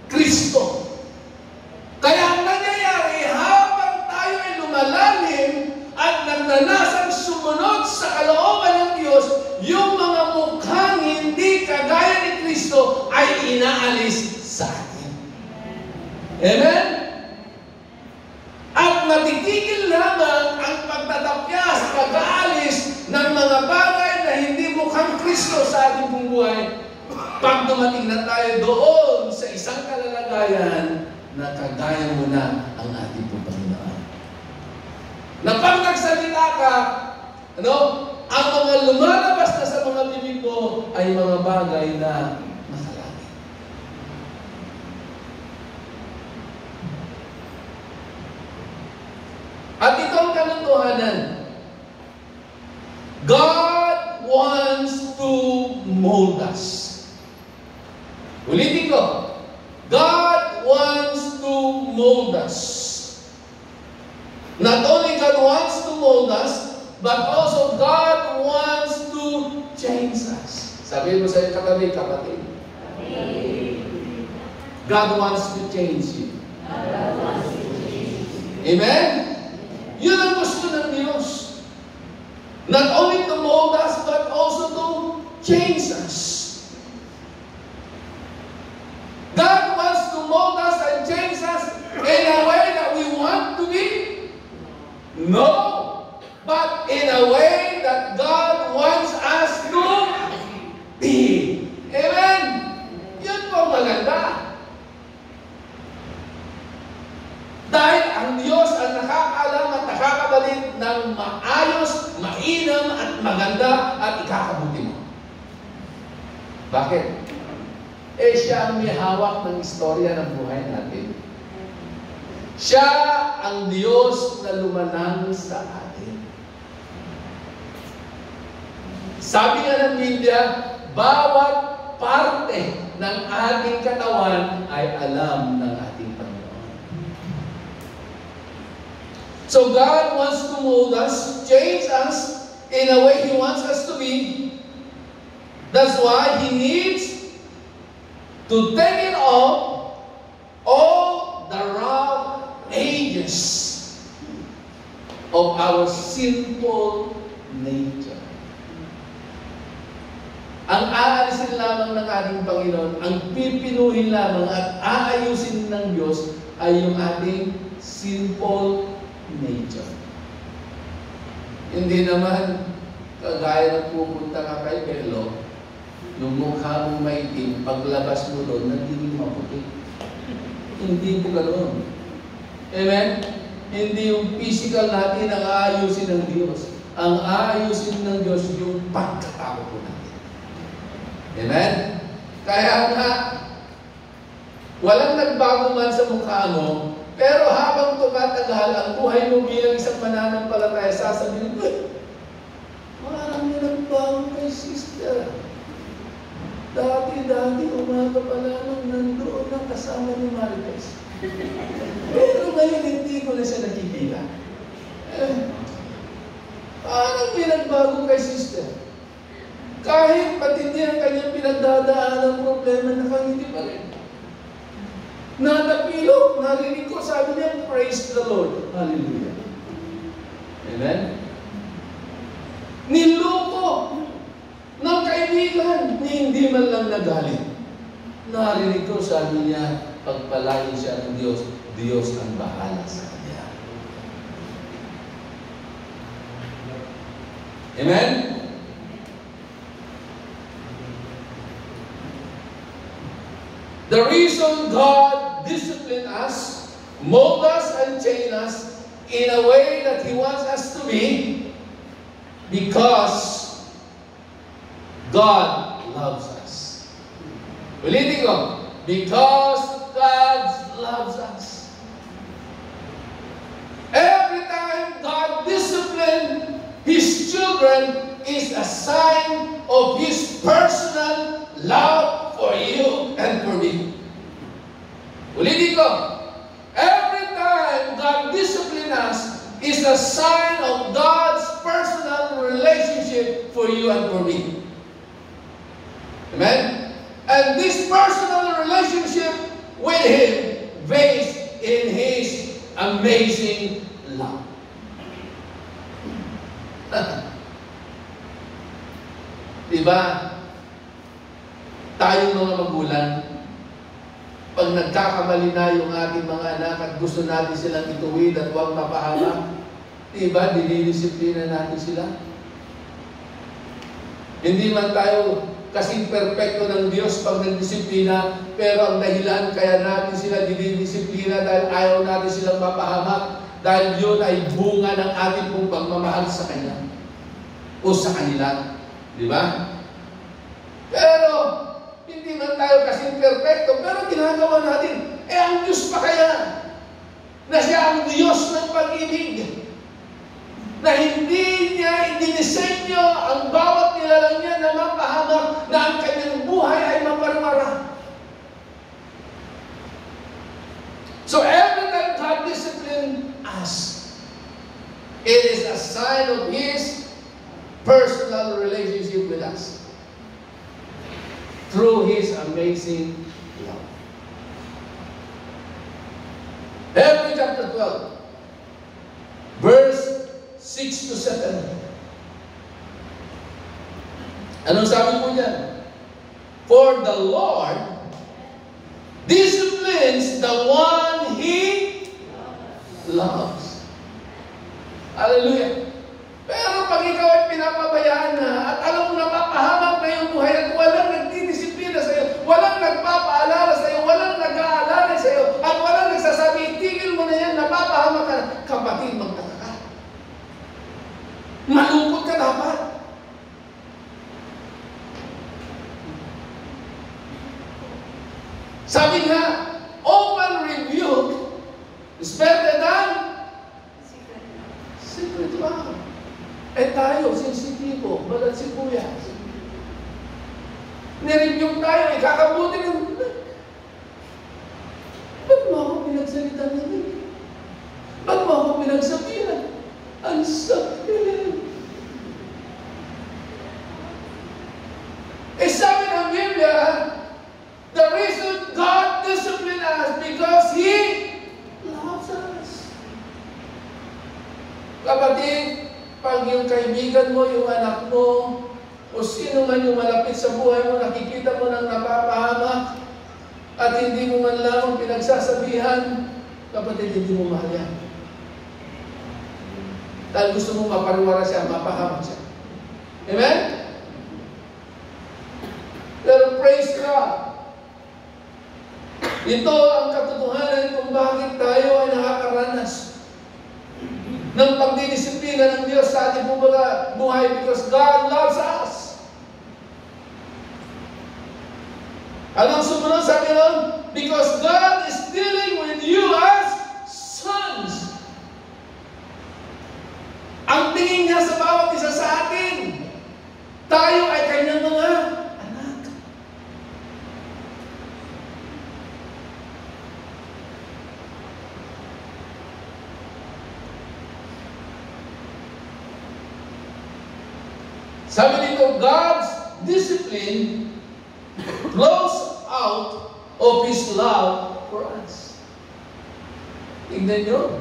Kristo. Kaya ang nangyayari, habang tayo ay lumalalim at nagdanasang sumunod sa kalooban ng Diyos, yung mga mukhang hindi kagaya ni Kristo ay inaalis sa atin. Amen? At matitigil lamang ang pagtatapyas, pag-aalis ng mga bagay na hindi mukhang Kristo sa ating buhay pag dumating na tayo doon sa isang kalalagayan na kagaya mo na ang ating Panginoon. Na pag nagsalita ka, ang mga lumalabas na sa mga bibig mo ay mga bagay na makalangit. At ito ang katotohanan. God wants to mold us. Ulitin ko. God wants to mold us. Not only God wants to mold us, but also God wants to change us. Sabihin mo sa iyo katabi, kapatid. God wants to change you. Amen? Yun ang gusto ng Diyos. Not only to mold us, but also to change us. God wants to mold us and change us in a way that we want to be? No. But in a way that God wants us to be. Amen? Yun po maganda. Bakit? Siya ang may hawak ng istorya ng buhay natin. Siya ang Diyos na lumanang sa atin. Sabi nga ng Biblia, bawat parte ng ating katawan ay alam ng ating Panginoon. So God wants to mold us, change us in a way He wants us to be. That's why He needs to take it off all the rough edges of our sinful nature. Ang aalisin lamang ng ating Panginoon, ang pipinuhin lamang at aayusin ng Diyos ay yung ating sinful nature. Hindi naman kagaya ng pupunta ka kay Belo, yung mukha mong maitim, paglabas mo doon, nagiging maputi. Hindi po ganoon. Amen? Hindi yung physical natin ang aayusin ng Diyos. Ang aayusin ng Diyos yung pagkatao po natin. Amen? Kaya nga, walang nagbago man sa mukha mo, pero habang tumatagal ang buhay mo bilang isang mananampalataya, sasabihin, parang may nagbago kay sister. Dati, umaga pa lang nandoon na kasama ni Marites. Pero ngayon hindi ko na siya nakikita. Parang may nagbago kay sister. Kahit matindi ang kanyang pinagdadaan ng problema, nakangiti pa rin. Natapilok, narinig ko, sabi niya, praise the Lord. Hallelujah. Amen? Niloko ng kaibigan, hindi man lang nagalit. Narinig ko, sabi niya, pagpalain siya ng Diyos, Diyos ang bahala sa kanya. Amen? The reason God disciplined us, mold us, and change us in a way that He wants us to be, because God loves us. Ulitin ko, because God loves us. Every time God disciplines His children is a sign of His personal love for you and for me. Ulitin ko, every time God disciplines us is a sign of God's personal relationship for you and for me. Amen? And this personal relationship with Him based in His amazing love. Diba? Tayong mga magulang, pag nagkakamali na yung ating mga anak at gusto natin silang ituwid at huwag mapahamak, diba? Dinidisiplina natin sila. Hindi man tayo kasing perpekto ng Diyos pag nagdisiplina, pero ang dahilan kaya natin sila dinidisiplina dahil ayaw natin silang mapahamak, dahil yun ay bunga ng ating pong pagmamahal sa Kanya o sa kanila. Di ba? Pero, hindi man tayo kasing perpekto, pero ginagawa natin, ang Diyos pa kaya na siya ang Diyos ng pag-ibig, na hindi niya idinisenyo ang bawat nilalang niya na mapahamak, na ang kanyang buhay ay maparmara. So every time God disciplines us, it is a sign of His personal relationship with us through His amazing love. Hebrews chapter 12, verse 6 to 7. Anong sabi po niyan? For the Lord disciplines the one He loves. Hallelujah. Pero pag ikaw ay pinapabayaan na at alam mo na mapahamak na yung buhay at walang nagdidisiplina sa iyo, walang nagpapaalala sa iyo, walang nag-aalala sa iyo, at walang nagsasabi, itigil mo na yan, napapahamak ka, kapatid, magtaka ka. Malungkot ka dapat. Sabi nga, open rebuke is better than secret love. Eh tayo, sensitibo, balat si Kuya. Nirebuke tayo, ikakabuti ng ba't mo ako pinagsalita namin? Ba't mo ako pinagsabihan? Ang sakit. Eh sabi ng Biblia, the reason God disciplined us because He loves us. Kapatid, pag yung kaibigan mo, yung anak mo, o sino man yung malapit sa buhay mo, nakikita mo nang napapahamak, at hindi mo man lamang pinagsasabihan, kapatid, hindi mo mahal yan. Dahil gusto mo mapariwara siya, mapahamak siya. Amen? Pero praise God. Ito ang katotohanan kung bakit tayo ay nakakaranas ng pagdidisiplina ng Diyos sa ating buhay because God loves us. Anong sumunod sa Panginoon? Because God is dealing with you as sons. Ang tingin niya sa bawat isa sa atin, tayo ay kanyang mga anak. Sabi dito, God's discipline flows out of His love for us. Tignan nyo,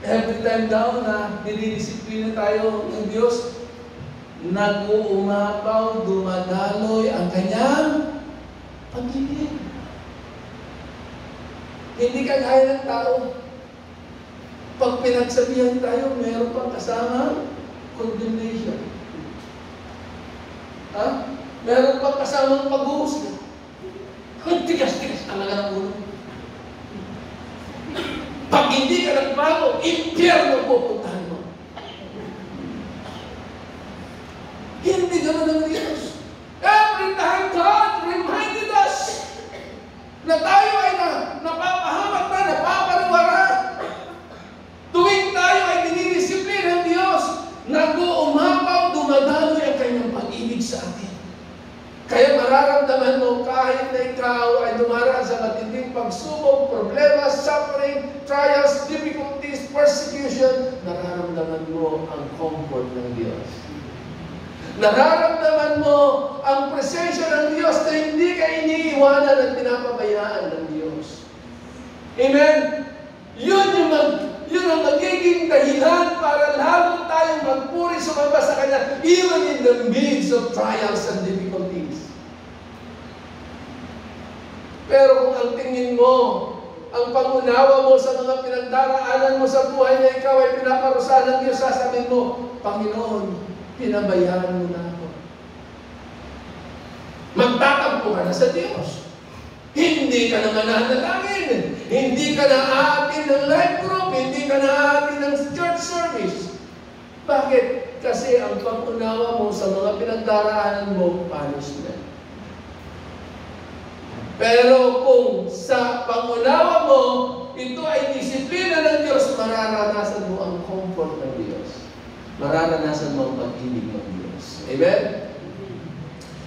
every time daw na dinidisiplina tayo ng Diyos, nag-uumapaw, dumadaloy ang kanyang pag-ibig. Hindi kagaya ng tao. Pag pinagsabihan tayo, meron pang kasama condemnation. Ha? Meron pang kasamang pag-uusga. Ang tigas-tigas talaga ng ulo. Pag hindi ka nagbago, impyerno pupuntahan mo. Hindi gano'n ang Diyos. Every time God reminded us na tayo ay napapahamak na, napapariwara. Tuwing tayo ay dinidisiplina ng Diyos, nag-uumapaw, dumadaloy ang kanyang pag-ibig sa atin. Kaya mararamdaman mo kahit na ikaw ay dumaraan sa matinding pagsubok, problema, suffering, trials, difficulties, persecution, nararamdaman mo ang comfort ng Diyos. Nararamdaman mo ang presensya ng Diyos na hindi ka iniiwanan at pinapabayaan ng Diyos. Amen? Yun ang magiging dahilan para lalo tayong magpuri sumamba sa Kanya even in the midst of trials and difficulties. Pero kung ang tingin mo, ang pangunawa mo sa mga pinagdaraanan mo sa buhay na ikaw ay pinaparusahan ng Diyos, sasabihin mo, Panginoon, pinabayaan mo na ako. Magtatampo ka na sa Diyos. Hindi ka na mananalangin. Hindi ka na aatin ng life group. Hindi ka na aatin ng church service. Bakit? Kasi ang pangunawa mo sa mga pinagdaraanan mo, punishment. Pero kung sa pangunawa mo, ito ay disiplina ng Diyos, mararanasan mo ang comfort ng Diyos. Mararanasan mo ang pag-ibig ng Diyos. Amen?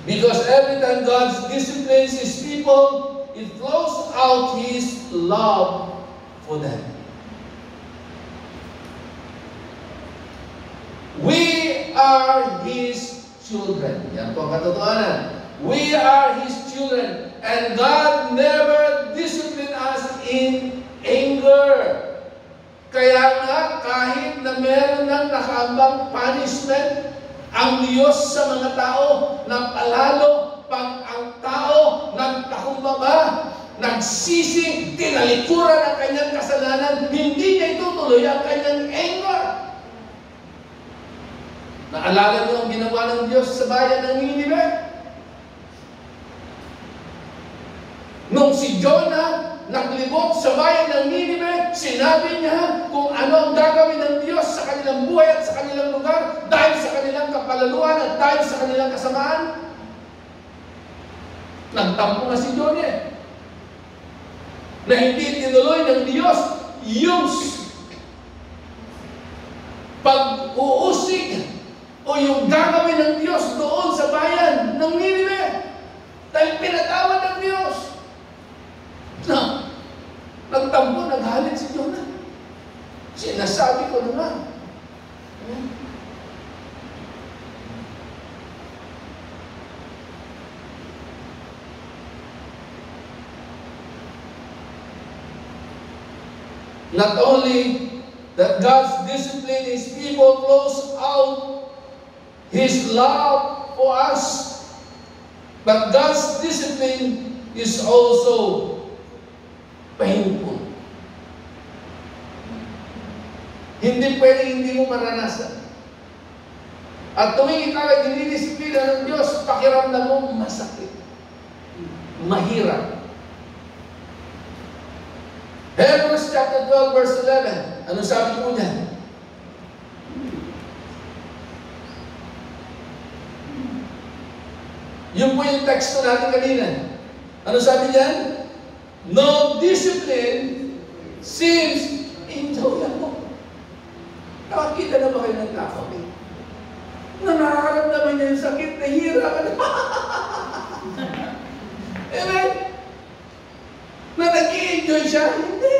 Because every time God disciplines His people, it flows out His love for them. We are His children. Yan po ang katotohanan. We are His children. And God never disciplined us in anger. Kaya nga, kahit na meron ng nakaambang punishment, ang Diyos sa mga tao na palalo pag ang tao nagpakumbaba, nagsisi, tinalikuran ang kanyang kasalanan, hindi niya itutuloy ang kanyang anger. Naalala niyo ang ginawa ng Diyos sa bayan ng Ninive? Nung si Jonah naglibot sa bayan ng Ninive, sinabi niya kung ano ang gagawin ng Diyos sa kanilang buhay at sa kanilang lugar dahil sa kanilang kapalaluan at dahil sa kanilang kasamaan. Nagtampo na si Jonah. na hindi tinuloy ng Diyos yung pag-uusig o yung gagawin ng Diyos doon sa bayan ng Ninive. Dahil pinatawad ng Diyos. Nagtampo, naghalit si Jonah. Sinasabi ko na nga. Not only that God's discipline His people flows out His love for us, but God's discipline is also painful. Hindi pwedeng hindi mo maranasan. At tuwing ikaw ay dinidisiplina ng Diyos, pakiramdam mo masakit. Mahirap. Hebrews chapter 12 verse 11. Ano sabi po niyan? Yun po yung teksto natin kanina. Ano sabi niyan? No discipline seems enjoyable. Nakakita na ba kayo ng tao? Na nakakaramdaman niya yung sakit, nahihirap ka na. Amen? Na nag-i-enjoy siya? Hindi.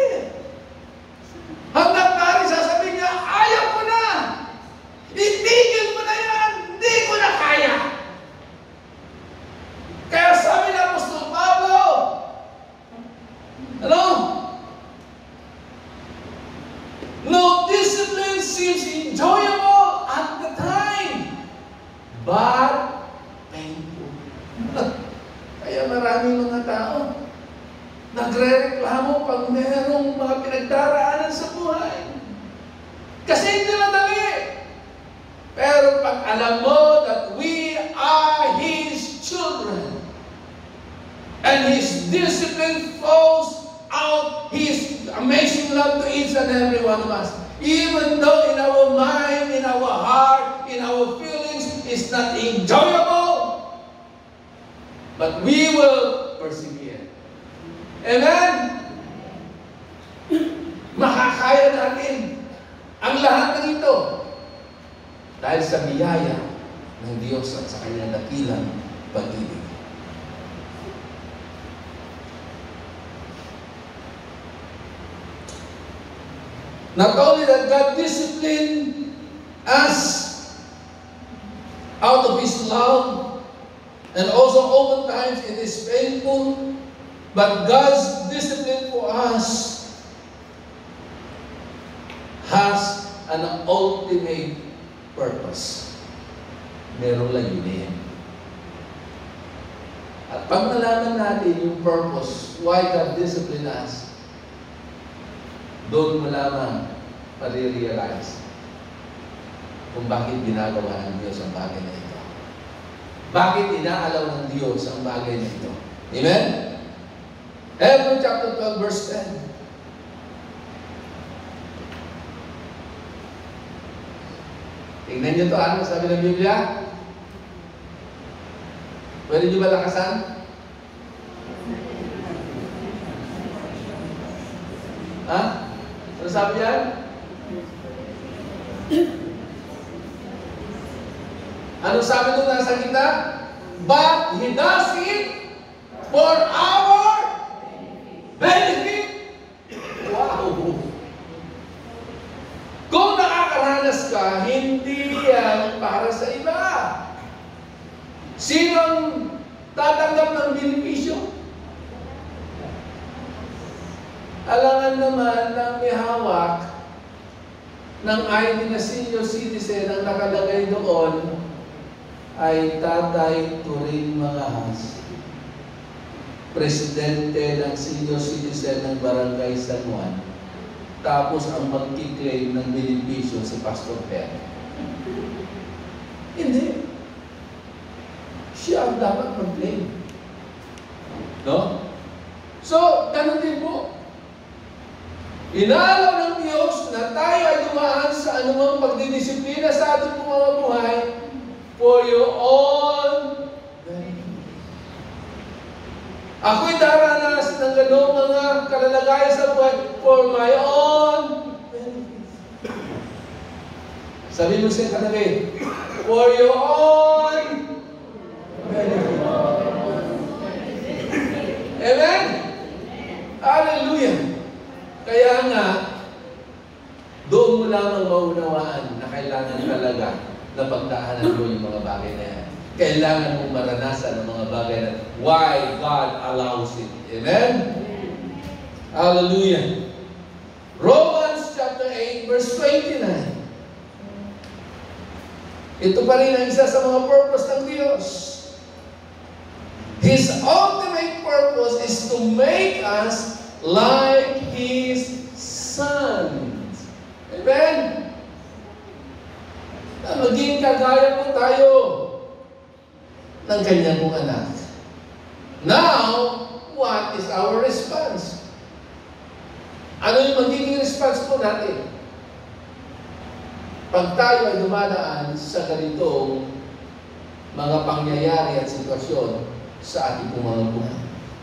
Hanggang pari sasabihin niya, ayaw ko na! Itigil mo na yan! Hindi ko na kaya! Kaya sabi ng Apostol Pablo, ano? No discipline seems enjoyable at the time, but painful. Kaya maraming mga tao nagre-reklamo pag merong mga pinagdaraanan sa buhay. Kasi hindi madali. Pero pag alam mo that we are His children and His discipline flows out His amazing love to each and every one of us, even though in our mind, in our heart, in our feelings, it's not enjoyable, but we will persevere. Amen? Makakaya natin ang lahat ng ito dahil sa biyaya ng Diyos at sa kanyang dakilang pag-ibig. Not only that God disciplined us out of His love, and also oftentimes it is painful, but God's discipline for us has an ultimate purpose. Merong layunin. At pag nalaman natin yung purpose, why God discipline us, doon mo lamang marirealize kung bakit ginagawa ng Diyos ang bagay na ito. Bakit inaalaw ng Diyos ang bagay na ito. Amen? Hebrews chapter 12 verse 10. Tingnan niyo ito, ano sabi ng Biblia? Pwede niyo ba lakasan? Ha? Ano sabi yan? Ano sabi nung nasa kita? But He does it for our benefit. Wow! Kung nakakaranas ka, hindi yan para sa iba. Sinong tatanggap ng benepisyo? Alangan naman ng may hawak ng ID na senior citizen ang nakalagay doon ay Tatay Turing Mangahas, presidente ng senior citizen ng Barangay San Juan. Tapos ang magkiklaim ng benepisyo si Pastor Per. Hindi. Siya ang dapat mag-claim. No? So, ganun din po. Inaalaw ng Diyos na tayo ay dumaan sa anumang pagdidisiplina sa ating mga buhay for your own benefit. Ako'y daranas ng ng gano'ng mga kalalagayan sa buhay for my own benefit. Sabi mo sa kanabi, for your own benefit. Amen? Hallelujah! Kaya nga, doon mo lamang maunawaan na kailangan talaga na pagdaanan mo yung mga bagay na yan. Kailangan mong maranasan ang mga bagay na why God allows it. Amen? Hallelujah! Romans chapter 8 verse 29. Ito pa rin ang isa sa mga purpose ng Diyos. His ultimate purpose is to make us like His sons. Amen? Na maging kagaya po tayo ng kanyang pong anak. Now, what is our response? Ano yung magiging response po natin? Pag tayo ay dumadaan sa ganitong mga pangyayari at sitwasyon sa ating pong mga buhay.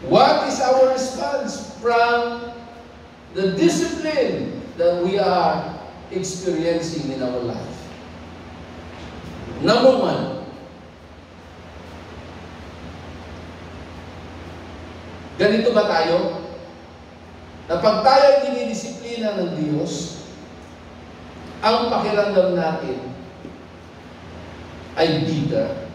What is our response from the discipline that we are experiencing in our life? Number one, ganito ba tayo? Na pag tayo ay dinidisiplina ng Diyos, ang pakiramdam natin ay bitter.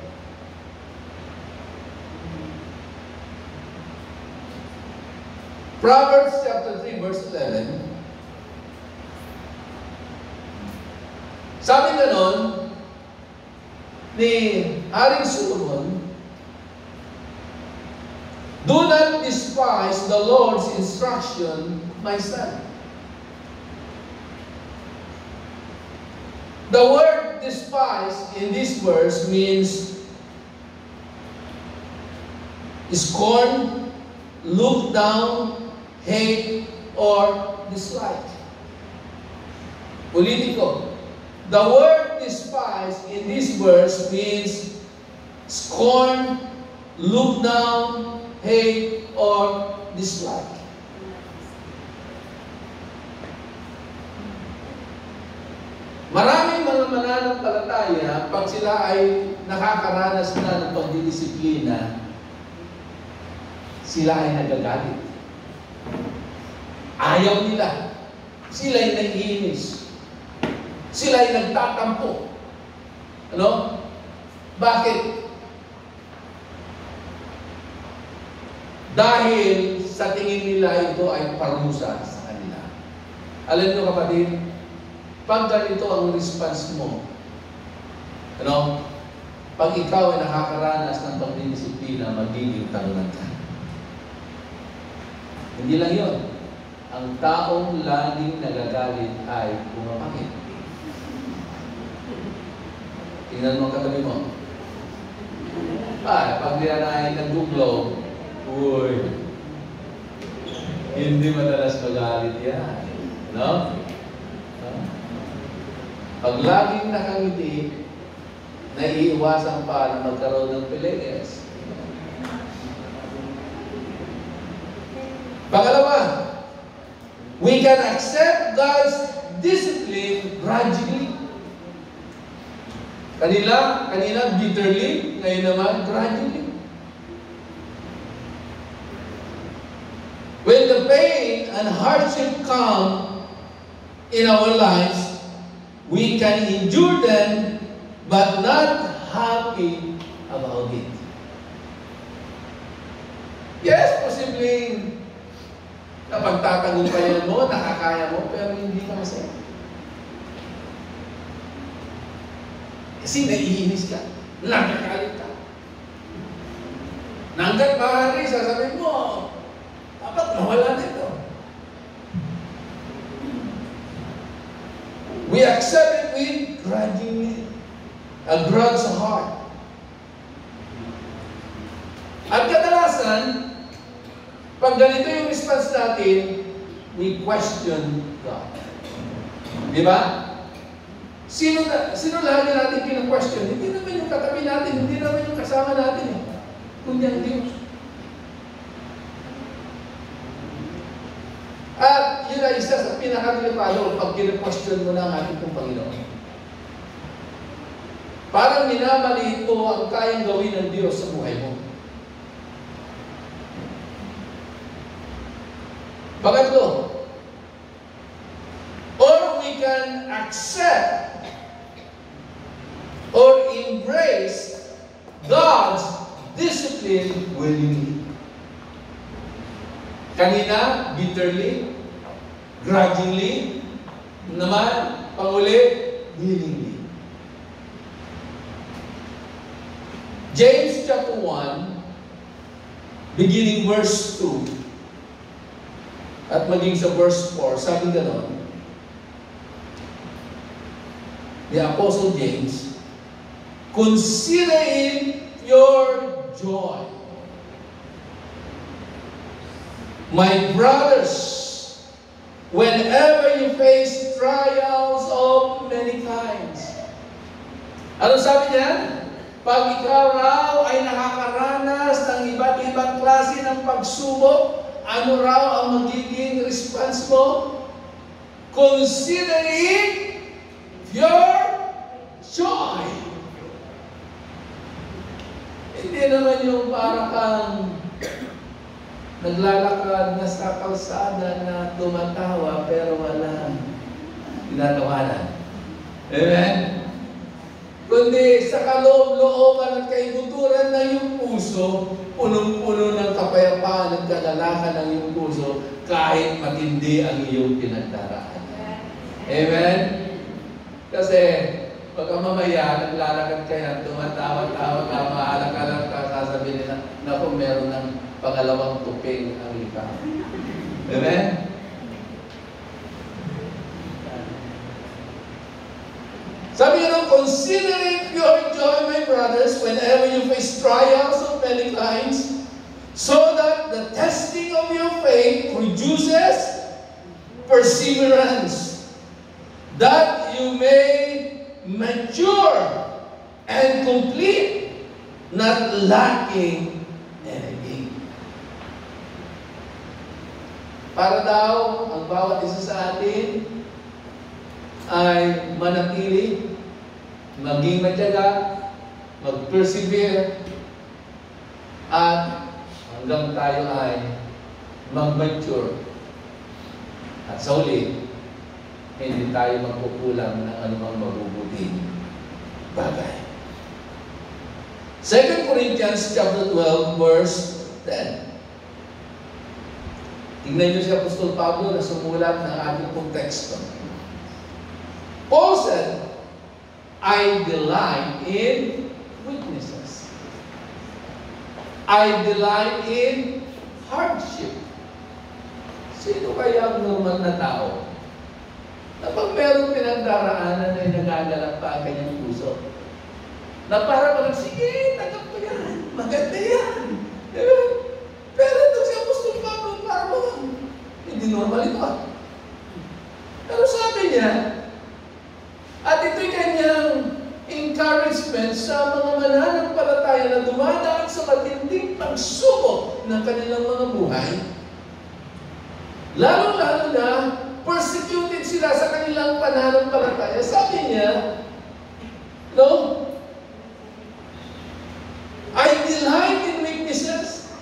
Proverbs chapter 3 verse 11. Sabi ganon ni Haring Solomon, do not despise the Lord's instruction, my son. The word despise in this verse means scorn, look down, hate, or dislike. Ulitin ko. The word despise in this verse means scorn, look down, hate, or dislike. Maraming mga mananampalataya, pag sila ay nakakaranas na ng pagdidisiplina, sila ay nagagalit. Ayaw nila. Sila ay naiinis. Sila ay nagtatampo. Ano? Bakit? Dahil sa tingin nila ito ay parusa sa kanila. Alam niyo kapatid, pag ganito ang response mo, ano? Pag ikaw ay nakakaranas ng pagdidisiplina, magiging talunan ka. Hindi lang yun. Ang taong laging nagagalit ay pumapakit. Tingnan mo ang katabi mo. Pag nilanahin ng guglo, uy, hindi madalas magalit yan. No? Pag laging nakangiti, naiiwasan pa na magkaroon ng pilinges. Pangalawa, we can accept God's discipline gradually. Kanina bitterly, ngayon naman gradually. When the pain and hardship come in our lives, we can endure them, but not happy about it. Yes, posibleng napagtatagumpayan mo, nakakaya mo, pero hindi ka masaya. Kasi naiinis ka, nakakalit ka. Nanggat maaari, sasabihin mo, dapat nawala nito. We accept it with grudgingly, a grudge heart. At kadalasan, pag ganito yung response natin, we question God. Di ba? Sino lagi natin kina-question? Hindi naman yung katabi natin, hindi naman yung kasama natin. Kundi ang Diyos. pinaka-delikado pag kinu-question mo na ang ating pong Panginoon. Parang minamaliit mo ang kayang gawin ng Diyos sa buhay mo. Pangatlo, or we can accept or embrace God's discipline willingly. Kanina, bitterly, grudgingly, naman, panguli, willingly. James chapter 1, beginning verse 2, at maging sa verse 4, sabi ganon, the Apostle James, consider it your joy, my brothers, whenever you face trials of many kinds. Ano sabi niya? Pag ikaw raw ay nakakaranas ng iba't ibang klase ng pagsubok, ano raw ang magiging response mo? Consider it your joy. Hindi naman yung para kang naglalakad na sa kalsada na tumatawa pero walang tinatawanan. Amen? Kundi sa kaloob-looban at kaibuturan ng iyong puso, punong-puno ng kapayapaan at kalalakan ng iyong puso kahit matindi ang iyong pinagdaraan. Amen? Kasi pagka mamaya, naglalakad kaya, tumatawa-tawa ka, maalang-alang ka, sasabihin nila, naku, meron ng pangalawang tuping ang ikaw. Amen? Sabi niya, consider it your joy, my brothers, whenever you face trials of many kinds, so that the testing of your faith produces perseverance, that you may mature and complete, not lacking anything. Para daw, ang bawat isa sa atin ay manatili, maging matyaga, mag-persevere, at hanggang tayo ay mag-mature. At sa uli, hindi tayo magkukulang ng anumang mabubuting bagay. 2 Corinthians chapter 12, verse 10. Tingnan niyo si Apostol Pablo na sumulat ng ating pong teksto. Paul said, I delight in weaknesses. I delight in hardship. Sino kaya ang normal na tao na pag merong pinagdaraanan ay nagagalak pa ang kanyang puso? Na parang sige, tanggap ko yan. Maganda yan. Diba? Pero ito si Apostol Pablo, parang hindi normal ito. Pero sabi niya, at ito'y kanyang encouragement sa mga mananampalataya na dumadaan sa matinding pagsubok ng kanilang mga buhay. Lalo-lalo na, persecuted sila sa kanilang pananampalataya. Sabi niya, no? I delight in weaknesses.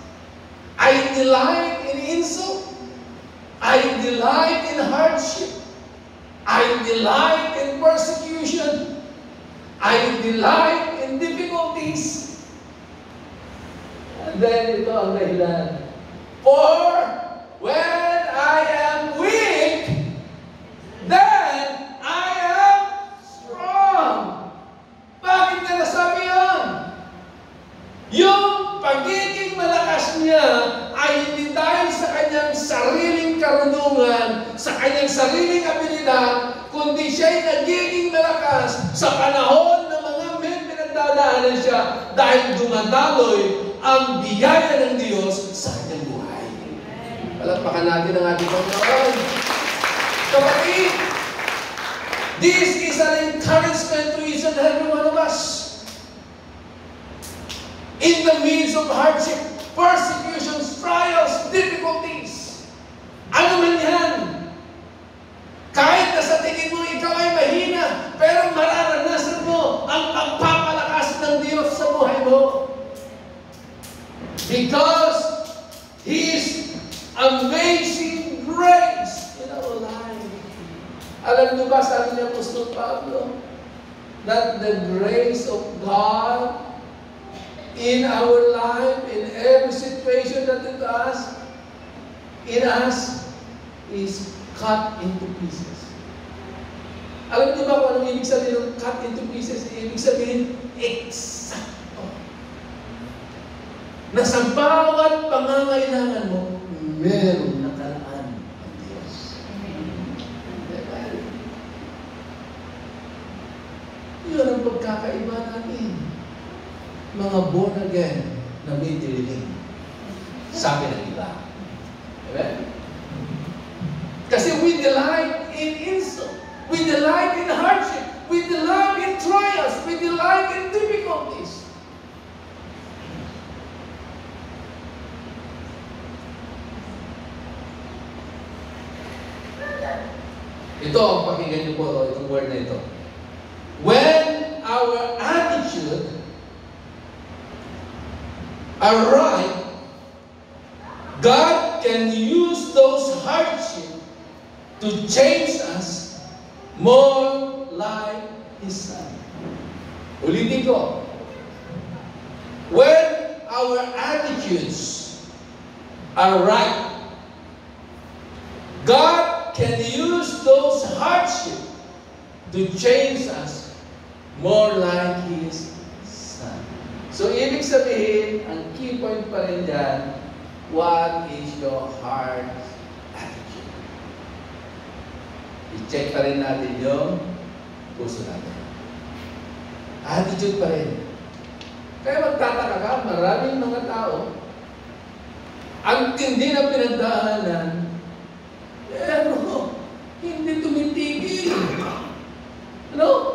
I delight in insult. I delight in hardship. I delight in persecution. I delight in difficulties. And then ito ang dahilan. For when I am weak, then I am strong. Bakit na nasabi yan? Yung pagiging malakas niya ay hindi dahil sa kanyang sariling karunungan, sa kanyang sariling abilidad, kundi siya'y nagiging malakas sa panahon ng mga may pinagdadaanan siya dahil dumadaloy ang biyaya ng Diyos sa kanyang buhay. Palakpakan natin ang ating Panginoon. Kapatid, this is an encouragement to each and every one of us. In the midst of hardship, persecutions, trials, difficulties, ano man yan, ang pagpapalakas ng Diyos sa buhay mo. Because His amazing grace in our life. Alam niyo ba, sabi ni Apostol Pablo, that the grace of God in our life, in every situation that it does, in us, is cut into pieces. Alam niyo ba kung anong ibig sabihin ng cut into pieces? Ibig sabihin, eksakto. Na sa bawat pangangailangan mo, meron nakaraan ang Diyos. Yun ang pagkakaiba natin. Mga born again na may dililing. Sabi ng iba. Amen? Kasi we delight in insult. We delight in hardship. We delight in trials. We delight in difficulties. Ito ang pakinggan niyo po, itong word na ito. When our attitude are right, God can use those hardships to change us more like His Son. Ulitin ko. When our attitudes are right, God can use those hardships to change us more like His Son. So, ibig sabihin, ang key point pa rin dyan, what is your heart attitude? I-check pa rin natin yung puso natin. Attitude pa rin. Kaya magtataka ka, maraming mga tao, ang tindi na pinagdaanan, pero hindi tumitigil. Ano?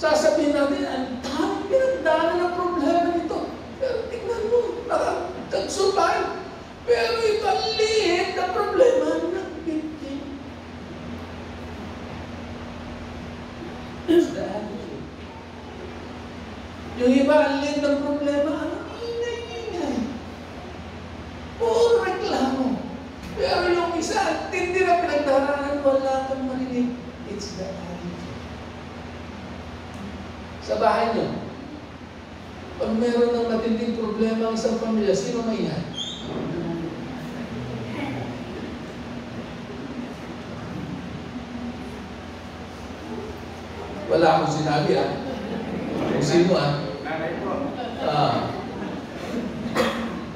Sasabihin natin, ang dami pinagdaanan ng problema nito. Pero tingnan mo, nakakagsurvive. Pero ito ang liit na problema ng victim. That's the attitude. Yung iba, ang liit ng problema, ano? Ingay-ingay. Puro reklamo. Pero yung isa, tindi na pinagdaanan, wala kang marinig. It's the attitude. Sa bahay niyo, pag meron ng matinding problema ang isang pamilya, sino maingay? Wala akong sinabi Kung sino Nanay po.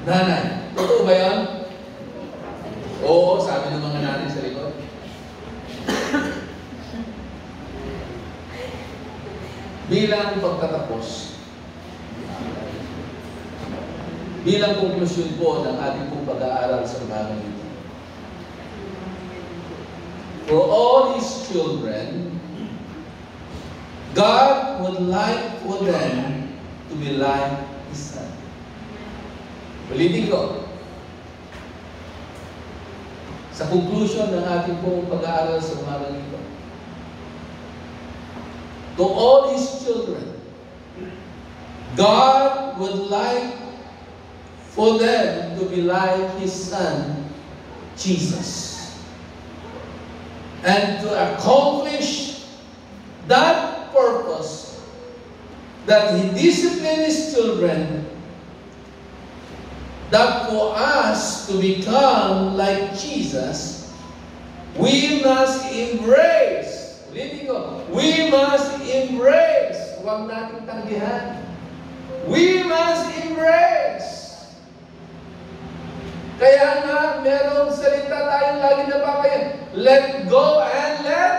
Nanay. Totoo ba yan? Oo, sabi ng mga nanay sa likod. Bilang pagtatapos, bilang konklusyon po ng ating pong pag-aaral sa umagang ito. For all His children, God would like for them to be like His Son. Ulitin ko. Sa conclusion ng ating pong pag-aaral sa umagang ito. To all His children, God would like for them to be like His Son, Jesus. And to accomplish that purpose, that He disciplined His children, that for us to become like Jesus, we must embrace. We must embrace. Huwag natin tanggihan. We must embrace. Kaya nga, merong salita tayong lagi napapayan. Let go and let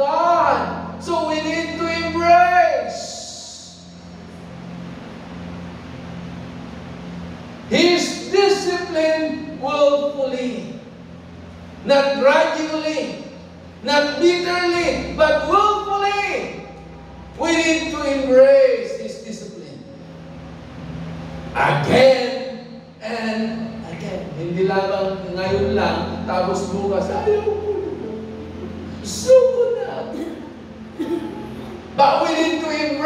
God. So we need to embrace His discipline willfully. Not grudgingly. Not bitterly, but willfully. We need to embrace His discipline. Again and again. Hindi lamang ngayon lang, tapos bukas, ayaw ko. Suko na. But we need to embrace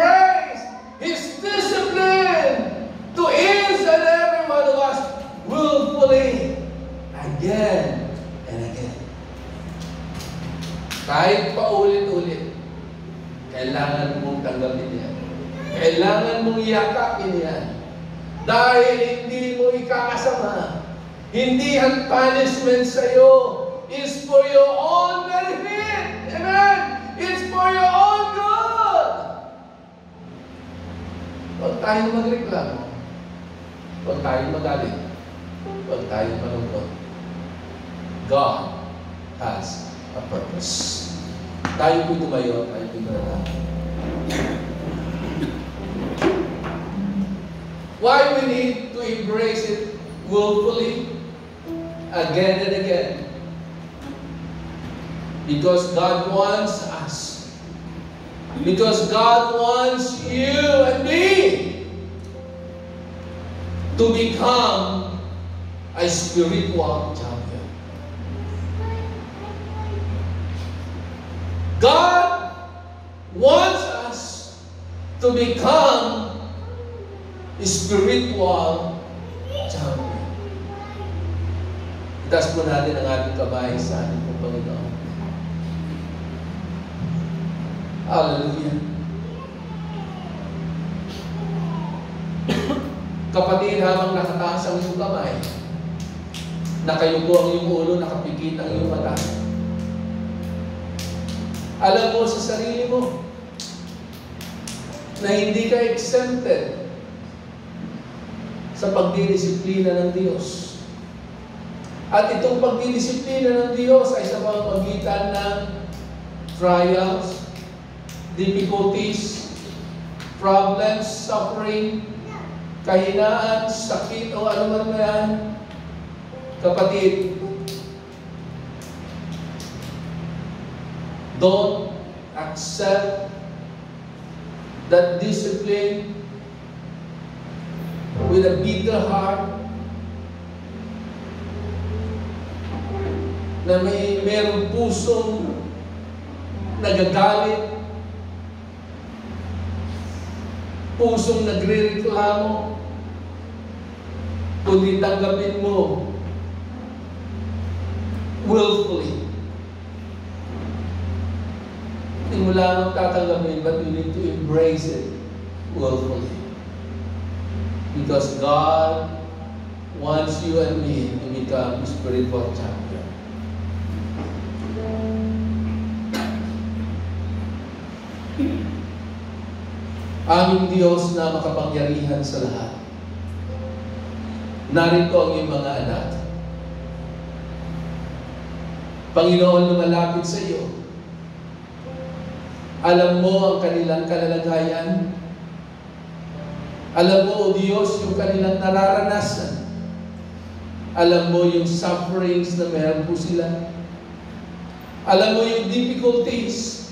willfully again and again. Kahit paulit-ulit, kailangan mong tanggapin yan. Kailangan mong yakapin yan. Dahil hindi mo ikakasama. Hindi ang punishment sa'yo. It's for your own benefit. Amen? It's for your own good. Huwag tayong magreklamo. Huwag tayong magalit. Huwag tayong malungkot. God has a purpose. Tayo po tumayo, tayo po tumayo. Why we need to embrace it willfully again and again? Because God wants us. Because God wants you and me to become a spiritual champion. God wants us to become a spiritual champion. Itaas po natin ang ating kamay sa ating Panginoon. Hallelujah. Kapatid, habang nakataas ang iyong kamay, nakayuko ang iyong ulo, nakapikit ang iyong mata, alam mo sa sarili mo na hindi ka exempted sa pagdidisiplina ng Diyos. At itong pagdidisiplina ng Diyos ay sa pamamagitan ng trials, difficulties, problems, suffering, kahinaan, sakit, o ano man yan. Kapatid, don't accept that discipline with a bitter heart na mayroong pusong nagagalit, pusong nagre-reklamo, kundi tanggapin mo willfully. Hindi mo lamang tatanggapin, but you need to embrace it willfully. Because God wants you and me to become spiritual champion. Aming Diyos na makapangyarihan sa lahat. Narito ang iyong mga anak. Panginoon, lumalapit sa iyo. Alam mo ang kanilang kalalagayan. Alam mo, O Diyos, yung kanilang nararanasan. Alam mo yung sufferings na meron po sila. Alam mo yung difficulties,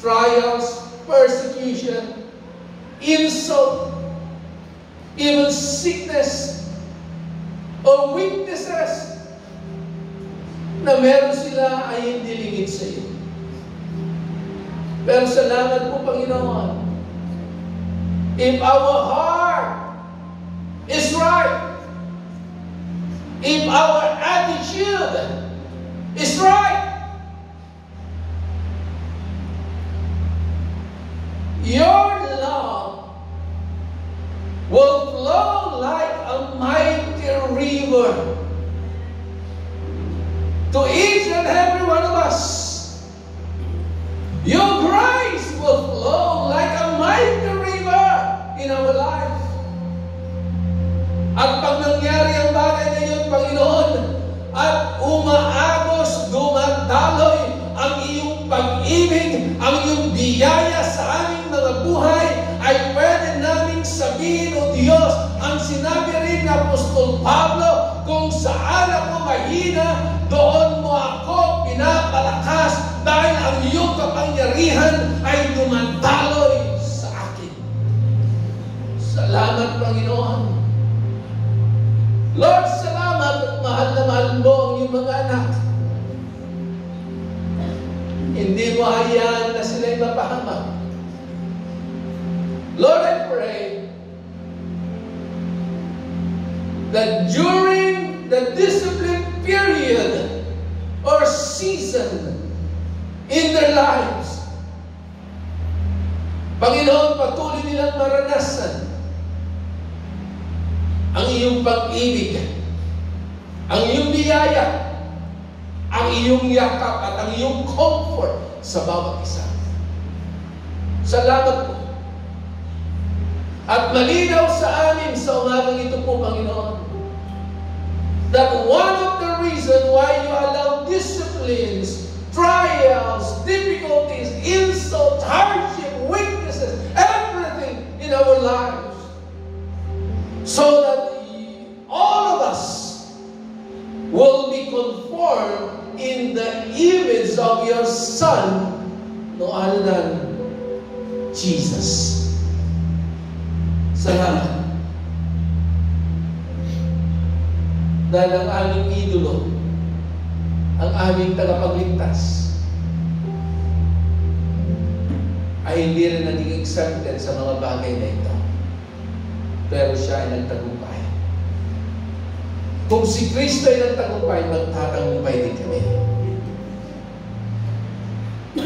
trials, persecution, insult, even sickness, or weaknesses na meron sila ay hindi lingid sa iyo. Pero salamat po, Panginoon. If our heart is right, if our attitude is right, your love will flow like a mighty river to each and every one of us. Your grace will flow like a mighty river in our life. At pag nangyari ang bagay na yun, Panginoon, at umaagos, dumadaloy ang iyong pag-ibig, ang iyong biyaya sa aming mga buhay, ay pwede naming sabihin, O Diyos, ang sinabi rin ng Apostol Pablo, kung saan ako mahina, doon mo ako pinapalakas dahil ang iyong kapangyarihan ay dumadaloy sa akin. Salamat, Panginoon. Lord, salamat at mahal na mahal mo ang iyong mga anak. Hindi mo hayaan na sila'y mapahamak. Lord, I pray that during the discipline period or season in their lives. Panginoon, patuloy nilang maranasan ang iyong pag-ibig, ang iyong biyaya, ang iyong yakap at ang iyong comfort sa bawat isa. Salamat po. At malinaw sa amin sa umagang ito po, Panginoon, that one of the reasons why you allow disciplines, trials, difficulties, insults, hardship, weaknesses, everything in our lives, so that all of us will be conformed in the image of your Son, no other than Jesus. Salamat. Dahil ang aming idolo, ang aming tagapagligtas, ay hindi rin naging accepted sa mga bagay na ito. Pero siya ay nagtagumpay. Kung si Kristo ay nagtagumpay, magtatagumpay din kami.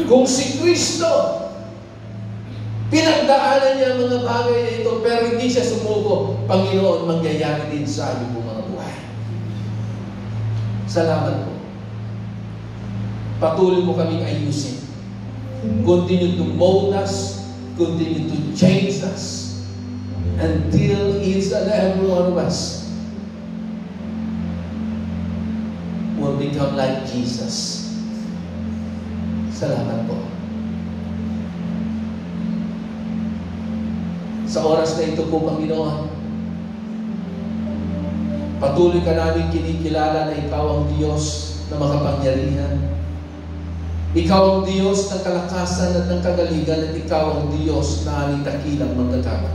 Kung si Kristo, pinagdaanan niya ang mga bagay na ito, pero hindi siya sumuko, Panginoon, mangyayari din sa aming mga buhay. Salamat po. Patuloy mo kaming ayusin. Continue to mold us, continue to change us, until each and every one of us will become like Jesus. Salamat po. Sa oras na ito po, Panginoon, patuloy ka namin kinikilala na Ikaw ang Diyos na makapangyarihan. Ikaw ang Diyos ng kalakasan at ng kagaligan, at Ikaw ang Diyos na aming dakilang manggagawa.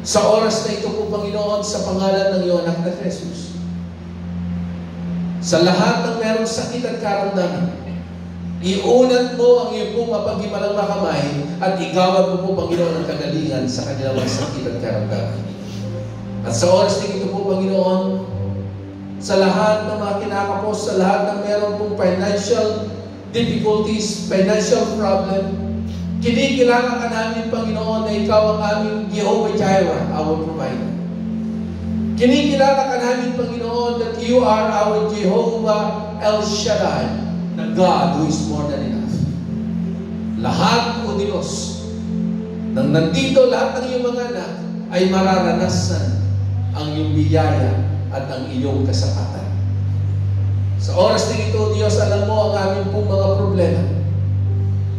Sa oras na ito po, Panginoon, sa pangalan ng iyong anak na Jesus, sa lahat ng merong sakit at karamdaman, iunat mo ang iyong pong mapaghimalang makamay at igawad mo po, Panginoon, ang kagalingan sa kanilang sakit at karamdaman. At sa oras na ito po, Panginoon, sa lahat ng mga kinakapos, sa lahat ng meron pong financial difficulties, financial problem, kinikilala ka namin, Panginoon, na Ikaw ang aming Jehovah Jireh, our provider. Kinikilala ka namin, Panginoon, that You are our Jehovah El Shaddai, the God who is more than enough. Lahat, O Diyos, nang nandito lahat ng iyong mga anak, ay mararanasan ang iyong biyaya at ang iyong kasapatan. Sa oras na ito, Diyos, alam mo ang aming pong mga problema.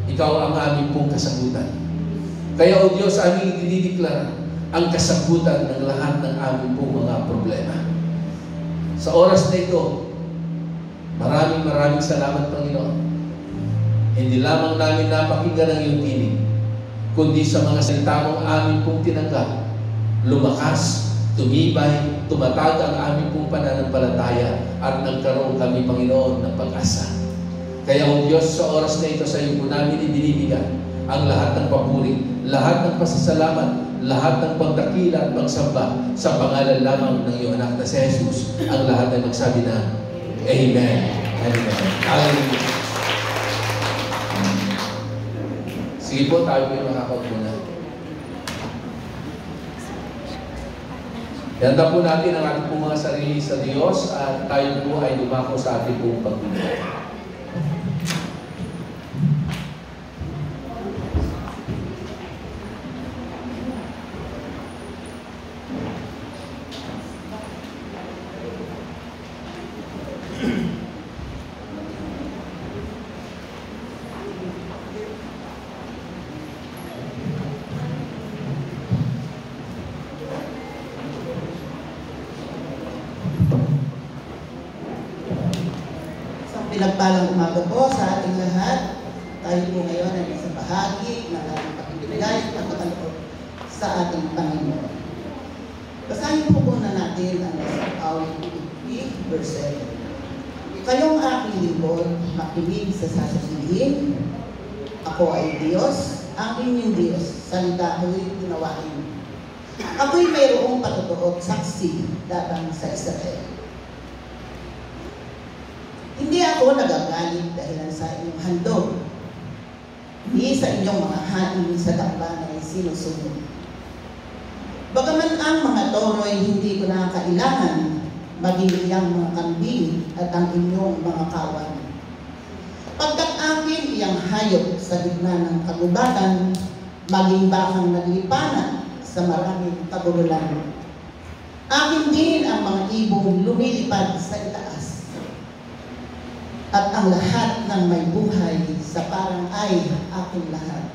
Ikaw ang aming pong kasagutan. Kaya, O Diyos, aming idinideklara ang kasagutan ng lahat ng aming pong mga problema. Sa oras na ito, maraming salamat, Panginoon. Hindi lamang namin napakinggan ang iyong tinig, kundi sa mga salita mong amin pong tinanggap, lumakas, tumibay, tumatag ang aming pong pananampalataya at nagkaroon kami, Panginoon, ng pag-asa. Kaya, O Diyos, sa oras na ito sa iyo po namin ibinibigay ang lahat ng papuri, lahat ng pasasalamat, lahat ng pagdakila at pagsamba sa pangalan lamang ng iyong anak na si Jesus. Ang lahat ay magsabi na, Amen. Amen. Hallelujah. Sige po, tayo po yung makakapuna. Yanda po natin ang ating po mga sarili sa Diyos at tayo po ay lumako sa ating pong pagpili. Pinagpalang umaga po sa ating lahat. Tayo po ngayon ay nasa bahagi ng ating pakibigay at pagkaloob sa ating Panginoon. Basahin po muna natin ang Awit 50, verse 7. Kayong aking lingkod, makinig sa sasabihin, ako ay Diyos, ang inyong Diyos, salita ko'y ginawain. Ako'y mayroong patutuot saksi laban sa Israel. Hindi ako nagagalit dahil sa inyong handog. Hindi sa inyong mga hain sa dakbanan ay sinusunod. Bagaman ang mga toro ay hindi ko na kailangan, maging iyang mga kambing at ang inyong mga kawan. Pagkat akin iyang hayop sa gitna ng kagubatan, maging bakang naglipanan sa maraming kagurulan. Akin din ang mga ibong lumilipad sa itaas, at ang lahat ng may buhay sa parang ay aking lahat.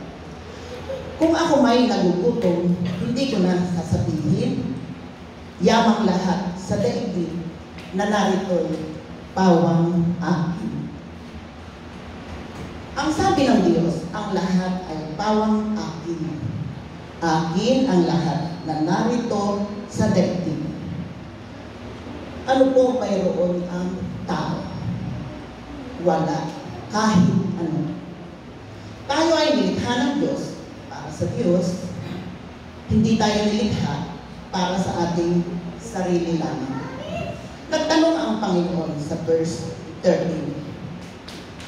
Kung ako may nagugutom, hindi ko na sasabihin, yamang lahat sa daigdig na narito'y pawang akin. Ang sabi ng Diyos, ang lahat ay pawang akin. Akin ang lahat na narito sa daigdig. Ano po mayroon ang tao? Wala. Kahit ano. Tayo ay nilikha ng Diyos para sa Diyos. Hindi tayo nilikha para sa ating sarili lamang. Nagtanong ang Panginoon sa verse 13.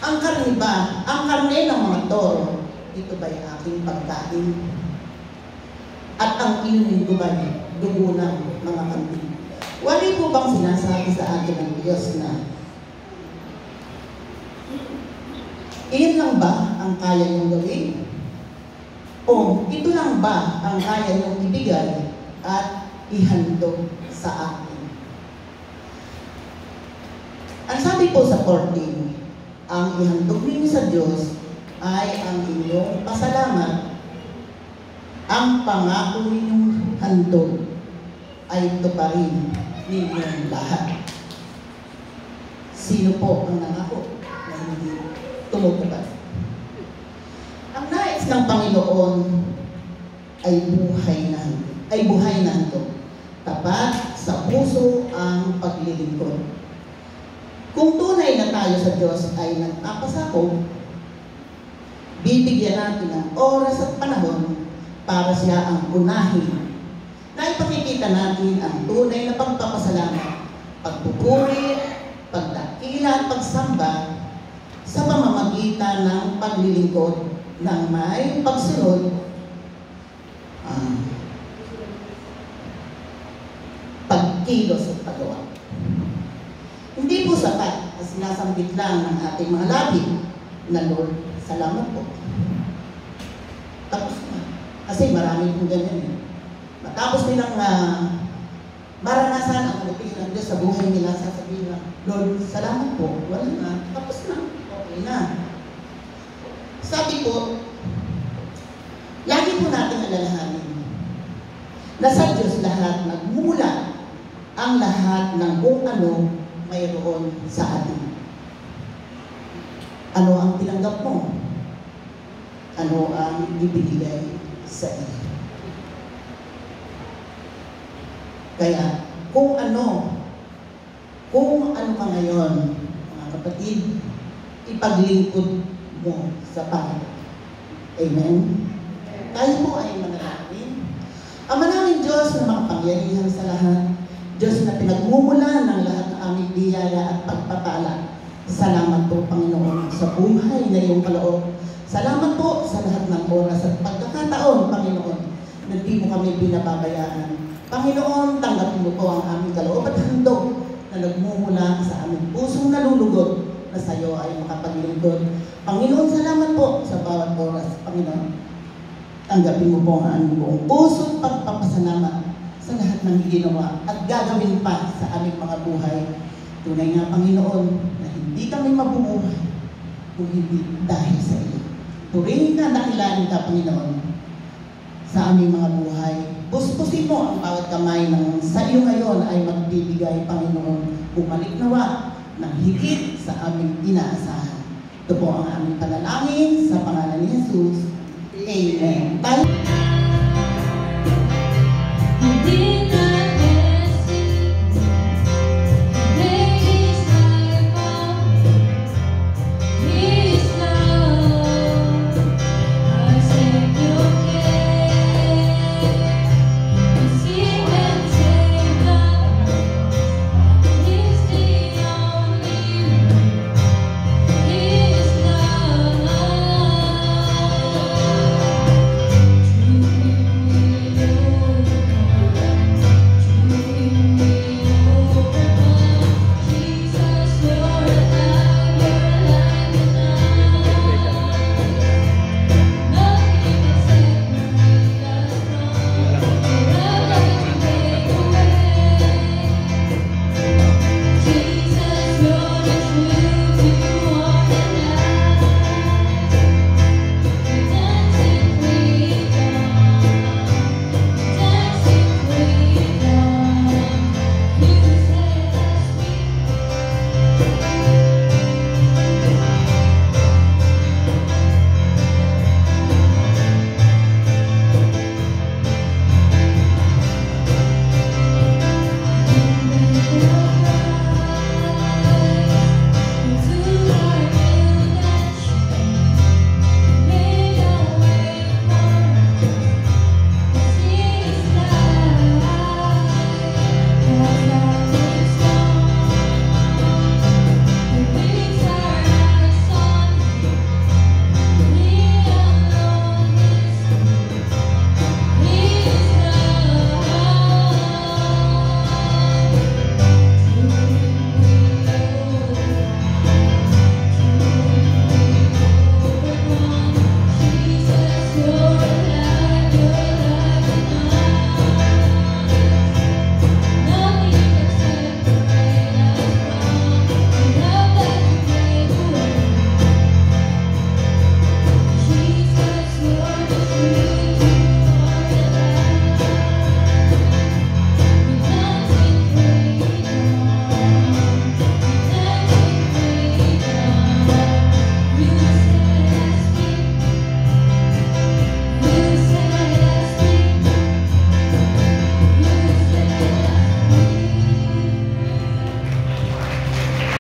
Ang karne ng mga toro, ito ba'y aking pagkain? At ang inumin ko ba'y dugo ng mga kambing? Wali po bang sinasabi sa atin ng Diyos na iyon lang ba ang kaya niyong gawin? O ito lang ba ang kaya niyong ibigay at ihandog sa akin? Ang sabi po sa 14, ang ihandog ninyo sa Diyos ay ang inyong pasalamat. Ang pangako ninyong handog ay tuparin ninyong lahat. Sino po ang nangako na hindi tumutupad? Ang nais ng Panginoon ay buhay na handog. Tapat sa puso ang paglilingkod. Kung tunay na tayo sa Diyos ay nagpapasakop, bibigyan natin ng oras at panahon para siya ang unahin. Na ipakikita natin ang tunay na pagpapasalamat, pagpupuri, pagdakila at pagsamba sa pamamagitan ng paglilingkod ng may pagsunod, pagkilos at paggawa. Hindi po sapat na sinasambit lang ng ating mga labi na Lord, salamat po. Tapos na. Kasi marami pong ganyan. Matapos nilang maranasan ang kalipin ng Diyos sa buhay nila, sasabihin na, Lord, salamat po. Wala na. Tapos na. Okay na. Sabi po, lagi po natin alalahanin na sa Diyos lahat nagmula ang lahat ng kung ano mayroon sa atin. Ano ang tinanggap mo? Ano ang ibibigay sa iyo? Kaya, kung ano ka ngayon, mga kapatid, ipaglingkod mo sa Panginoon. Amen? Tayo po ay manalangin. Ama namin Diyos na makapangyarihan sa lahat, Diyos na pinagmumula ng lahat ng aming biyaya at pagpapala. Salamat po, Panginoon, sa buhay na iyong kaloob. Salamat po sa lahat ng oras at pagkakataon, Panginoon, na di mo kami binababayaan. Panginoon, tanggapin mo po ang aming kaloob at handog na nagmumula sa aming pusong nalulugod na sa iyo ay makapaglingkod. Panginoon, salamat po sa bawat oras, Panginoon. Tanggapin mo po ang aming buong pusong pagpapasalamat sa lahat ng ginawa at gagawin pa sa aming mga buhay. Tunay nga, Panginoon, na hindi kami mabubuhay kung hindi dahil sa iyo. Purihin na dakilain ka, Panginoon, sa aming mga buhay. Puspusin mo ang bawat kamay ng sa iyo ngayon ay magbibigay, Panginoon. Bumalik nawa ng higit sa aming inaasahan. Ito po ang aming panalangin sa pangalan ni Jesus. Amen. Tayo